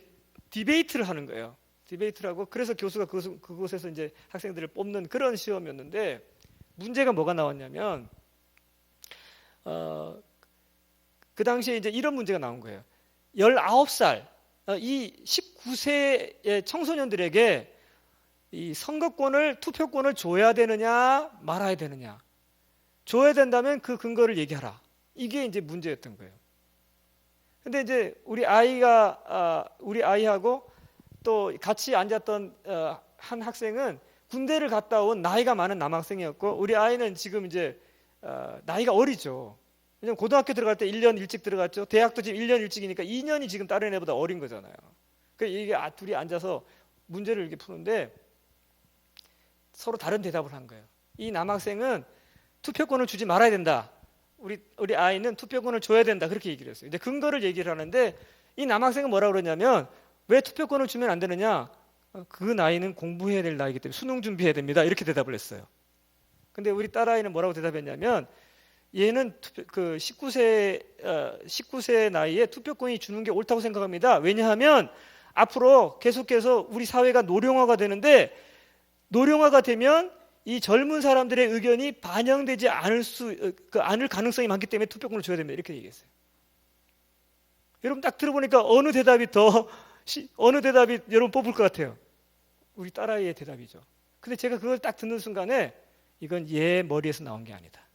Speaker 1: 디베이트를 하는 거예요. 디베이트를 하고, 그래서 교수가 그곳에서 이제 학생들을 뽑는 그런 시험이었는데, 문제가 뭐가 나왔냐면 그 당시에 이제 이런 문제가 나온 거예요. 19살 이 19세의 청소년들에게 이 선거권을, 투표권을 줘야 되느냐 말아야 되느냐, 줘야 된다면 그 근거를 얘기하라, 이게 이제 문제였던 거예요. 근데 이제 우리 아이하고 또 같이 앉았던 한 학생은 군대를 갔다 온 나이가 많은 남학생이었고, 우리 아이는 지금 이제 나이가 어리죠. 왜냐면 고등학교 들어갈 때 1년 일찍 들어갔죠. 대학도 지금 1년 일찍이니까 2년이 지금 다른 애보다 어린 거잖아요. 그러니까 이게 둘이 앉아서 문제를 이렇게 푸는데 서로 다른 대답을 한 거예요. 이 남학생은 투표권을 주지 말아야 된다, 우리 아이는 투표권을 줘야 된다, 그렇게 얘기를 했어요. 이제 근거를 얘기를 하는데 이 남학생은 뭐라고 그러냐면, 왜 투표권을 주면 안 되느냐, 그 나이는 공부해야 될 나이기 때문에 수능 준비해야 됩니다, 이렇게 대답을 했어요. 근데 우리 딸아이는 뭐라고 대답했냐면, 얘는 그 19세 나이에 투표권이 주는 게 옳다고 생각합니다. 왜냐하면 앞으로 계속해서 우리 사회가 노령화가 되는데, 노령화가 되면 이 젊은 사람들의 의견이 반영되지 않을 가능성이 많기 때문에 투표권을 줘야 됩니다, 이렇게 얘기했어요. 여러분 딱 들어보니까 어느 대답이 여러분 뽑을 것 같아요? 우리 딸아이의 대답이죠. 근데 제가 그걸 딱 듣는 순간에 이건 얘 머리에서 나온 게 아니다.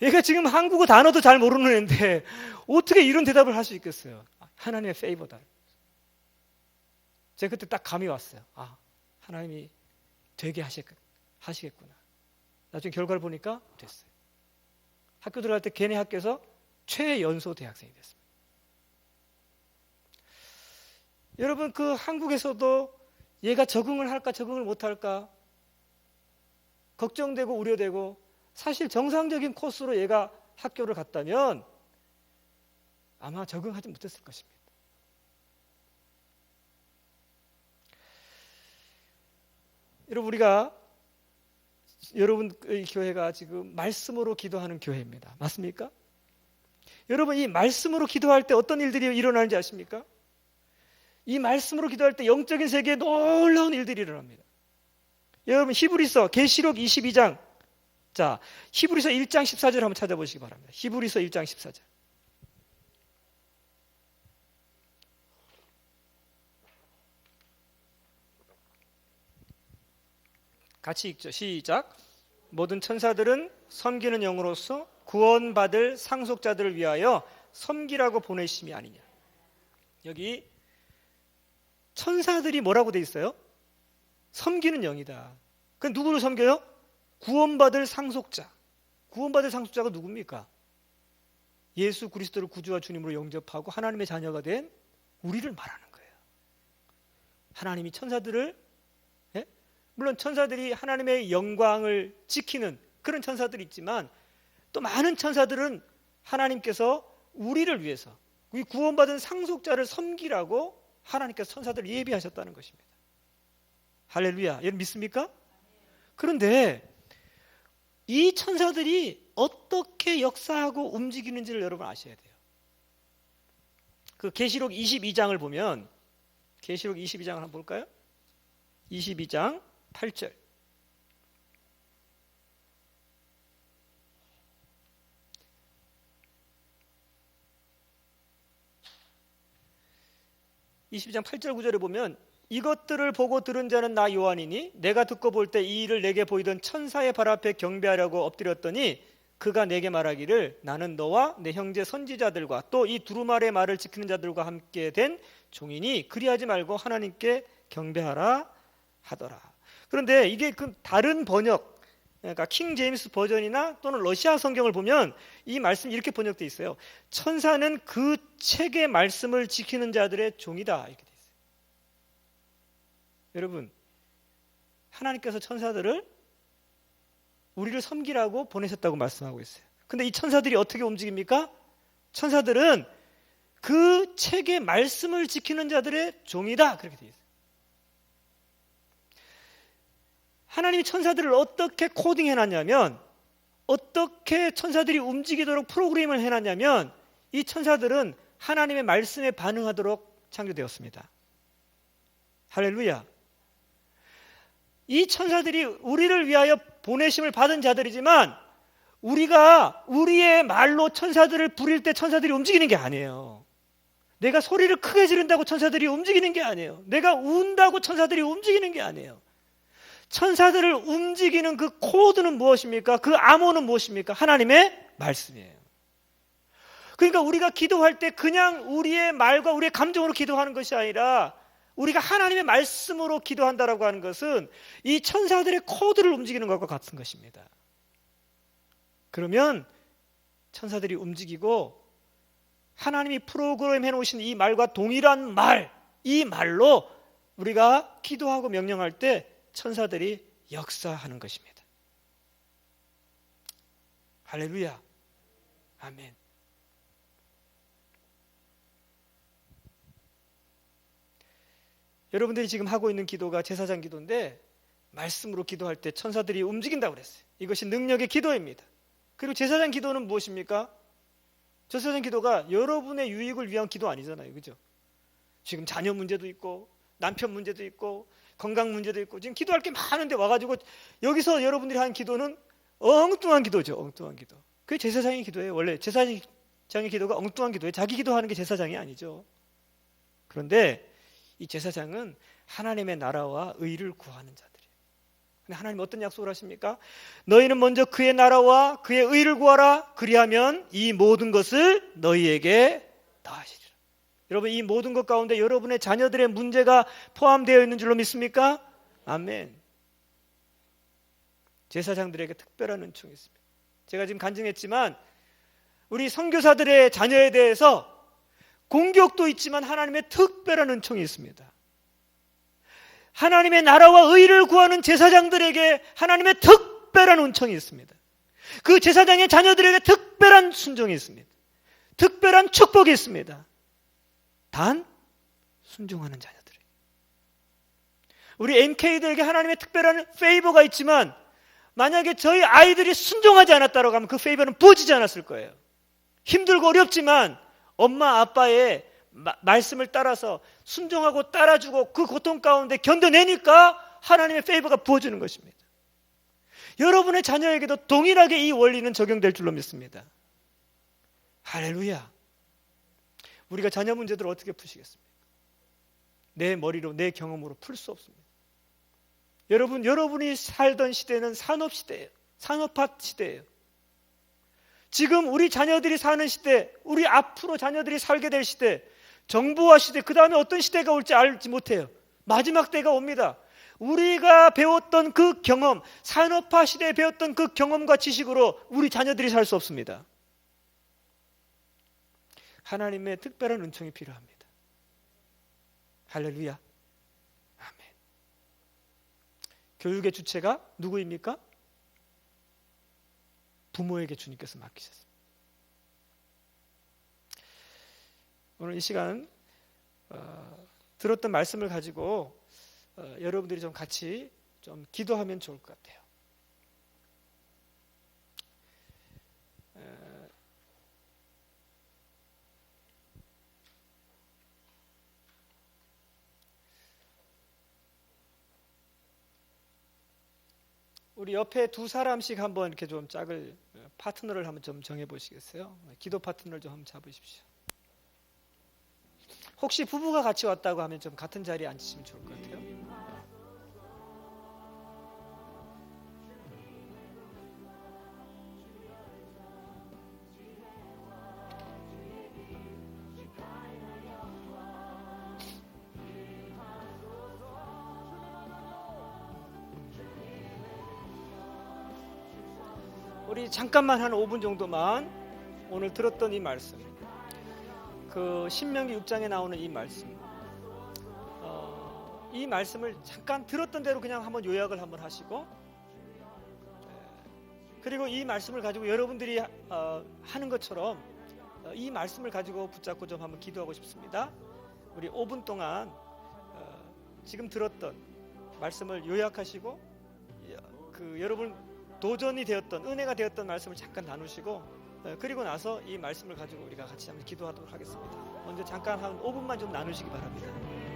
Speaker 1: 얘가 지금 한국어 단어도 잘 모르는 애인데 어떻게 이런 대답을 할 수 있겠어요? 하나님의 페이버다. 제가 그때 딱 감이 왔어요. 아, 하나님이 되게 하시겠구나. 나중에 결과를 보니까 됐어요. 학교 들어갈 때 걔네 학교에서 최연소 대학생이 됐습니다. 여러분, 그 한국에서도 얘가 적응을 할까 적응을 못할까 걱정되고 우려되고, 사실 정상적인 코스로 얘가 학교를 갔다면 아마 적응하지 못했을 것입니다. 여러분의 교회가 지금 말씀으로 기도하는 교회입니다. 맞습니까? 여러분, 이 말씀으로 기도할 때 어떤 일들이 일어나는지 아십니까? 이 말씀으로 기도할 때 영적인 세계에 놀라운 일들이 일어납니다. 여러분, 히브리서 계시록 22장, 자, 히브리서 1장 14절 한번 찾아보시기 바랍니다. 히브리서 1장 14절. 같이 읽죠. 시작. 모든 천사들은 섬기는 영으로서 구원받을 상속자들을 위하여 섬기라고 보내심이 아니냐. 여기 천사들이 뭐라고 돼 있어요? 섬기는 영이다. 그 누구를 섬겨요? 구원받을 상속자. 구원받을 상속자가 누굽니까? 예수 그리스도를 구주와 주님으로 영접하고 하나님의 자녀가 된 우리를 말하는 거예요. 하나님이 천사들을, 물론 천사들이 하나님의 영광을 지키는 그런 천사들이 있지만, 또 많은 천사들은 하나님께서 우리를 위해서, 우리 구원받은 상속자를 섬기라고 하나님께서 천사들을 예비하셨다는 것입니다. 할렐루야. 여러분 믿습니까? 그런데 이 천사들이 어떻게 역사하고 움직이는지를 여러분 아셔야 돼요. 그 계시록 22장을 보면, 계시록 22장을 한번 볼까요? 22장 8절. (22장 8절 9절에) 보면, 이것들을 보고 들은 자는 나 요한이니 내가 듣고 볼 때 이 일을 내게 보이던 천사의 발 앞에 경배하려고 엎드렸더니 그가 내게 말하기를, 나는 너와 내 형제 선지자들과 또 이 두루마리의 말을 지키는 자들과 함께 된 종이니 그리하지 말고 하나님께 경배하라 하더라. 그런데 이게 그 다른 번역, 그러니까 킹 제임스 버전이나 또는 러시아 성경을 보면 이 말씀이 이렇게 번역되어 있어요. 천사는 그 책의 말씀을 지키는 자들의 종이다, 이렇게 되어 있어요. 여러분, 하나님께서 천사들을 우리를 섬기라고 보내셨다고 말씀하고 있어요. 근데 이 천사들이 어떻게 움직입니까? 천사들은 그 책의 말씀을 지키는 자들의 종이다, 그렇게 되어 있어요. 하나님이 천사들을 어떻게 코딩해놨냐면, 어떻게 천사들이 움직이도록 프로그램을 해놨냐면, 이 천사들은 하나님의 말씀에 반응하도록 창조되었습니다. 할렐루야. 이 천사들이 우리를 위하여 보내심을 받은 자들이지만, 우리가 우리의 말로 천사들을 부릴 때 천사들이 움직이는 게 아니에요. 내가 소리를 크게 지른다고 천사들이 움직이는 게 아니에요. 내가 운다고 천사들이 움직이는 게 아니에요. 천사들을 움직이는 그 코드는 무엇입니까? 그 암호는 무엇입니까? 하나님의 말씀이에요. 그러니까 우리가 기도할 때 그냥 우리의 말과 우리의 감정으로 기도하는 것이 아니라 우리가 하나님의 말씀으로 기도한다라고 하는 것은 이 천사들의 코드를 움직이는 것과 같은 것입니다. 그러면 천사들이 움직이고 하나님이 프로그램해 놓으신 이 말과 동일한 말, 이 말로 우리가 기도하고 명령할 때 천사들이 역사하는 것입니다. 할렐루야. 아멘. 여러분들이 지금 하고 있는 기도가 제사장 기도인데 말씀으로 기도할 때 천사들이 움직인다고 그랬어요. 이것이 능력의 기도입니다. 그리고 제사장 기도는 무엇입니까? 제사장 기도가 여러분의 유익을 위한 기도 아니잖아요. 그죠? 지금 자녀 문제도 있고 남편 문제도 있고 건강 문제도 있고 지금 기도할 게 많은데 와가지고 여기서 여러분들이 하는 기도는 엉뚱한 기도죠. 엉뚱한 기도. 그게 제사장의 기도예요. 원래 제사장의 기도가 엉뚱한 기도예요. 자기 기도하는 게 제사장이 아니죠. 그런데 이 제사장은 하나님의 나라와 의를 구하는 자들이에요. 근데 하나님 어떤 약속을 하십니까? 너희는 먼저 그의 나라와 그의 의를 구하라. 그리하면 이 모든 것을 너희에게 더하시리라. 여러분, 이 모든 것 가운데 여러분의 자녀들의 문제가 포함되어 있는 줄로 믿습니까? 아멘. 제사장들에게 특별한 은총이 있습니다. 제가 지금 간증했지만 우리 선교사들의 자녀에 대해서 공격도 있지만 하나님의 특별한 은총이 있습니다. 하나님의 나라와 의를 구하는 제사장들에게 하나님의 특별한 은총이 있습니다. 그 제사장의 자녀들에게 특별한 순종이 있습니다. 특별한 축복이 있습니다. 단 순종하는 자녀들에게. 우리 MK들에게 하나님의 특별한 페이버가 있지만 만약에 저희 아이들이 순종하지 않았다고 하면 그 페이버는 부어지지 않았을 거예요. 힘들고 어렵지만 엄마 아빠의 말씀을 따라서 순종하고 따라주고 그 고통 가운데 견뎌내니까 하나님의 페이버가 부어주는 것입니다. 여러분의 자녀에게도 동일하게 이 원리는 적용될 줄로 믿습니다. 할렐루야. 우리가 자녀 문제들을 어떻게 푸시겠습니까? 내 머리로 내 경험으로 풀 수 없습니다. 여러분이 살던 시대는 산업시대예요. 산업화 시대예요. 지금 우리 자녀들이 사는 시대, 우리 앞으로 자녀들이 살게 될 시대, 정보화 시대, 그 다음에 어떤 시대가 올지 알지 못해요. 마지막 때가 옵니다. 우리가 배웠던 그 경험, 산업화 시대에 배웠던 그 경험과 지식으로 우리 자녀들이 살 수 없습니다. 하나님의 특별한 은총이 필요합니다. 할렐루야. 아멘. 교육의 주체가 누구입니까? 부모에게 주님께서 맡기셨습니다. 오늘 이 시간 들었던 말씀을 가지고 여러분들이 좀 같이 좀 기도하면 좋을 것 같아요. 우리 옆에 두 사람씩 한번 이렇게 좀 짝을 파트너를 한번 좀 정해 보시겠어요? 기도 파트너를 좀 한번 잡으십시오. 혹시 부부가 같이 왔다고 하면 좀 같은 자리에 앉으시면 좋을 것 같아요. 우리 잠깐만 한 5분 정도만 오늘 들었던 이 말씀, 그 신명기 6장에 나오는 이 말씀, 이 말씀을 잠깐 들었던 대로 그냥 한번 요약을 한번 하시고, 그리고 이 말씀을 가지고 여러분들이 하는 것처럼 이 말씀을 가지고 붙잡고 좀 한번 기도하고 싶습니다. 우리 5분 동안 지금 들었던 말씀을 요약하시고 그 여러분 도전이 되었던, 은혜가 되었던 말씀을 잠깐 나누시고, 그리고 나서 이 말씀을 가지고 우리가 같이 한번 기도하도록 하겠습니다. 먼저 잠깐 한 5분만 좀 나누시기 바랍니다.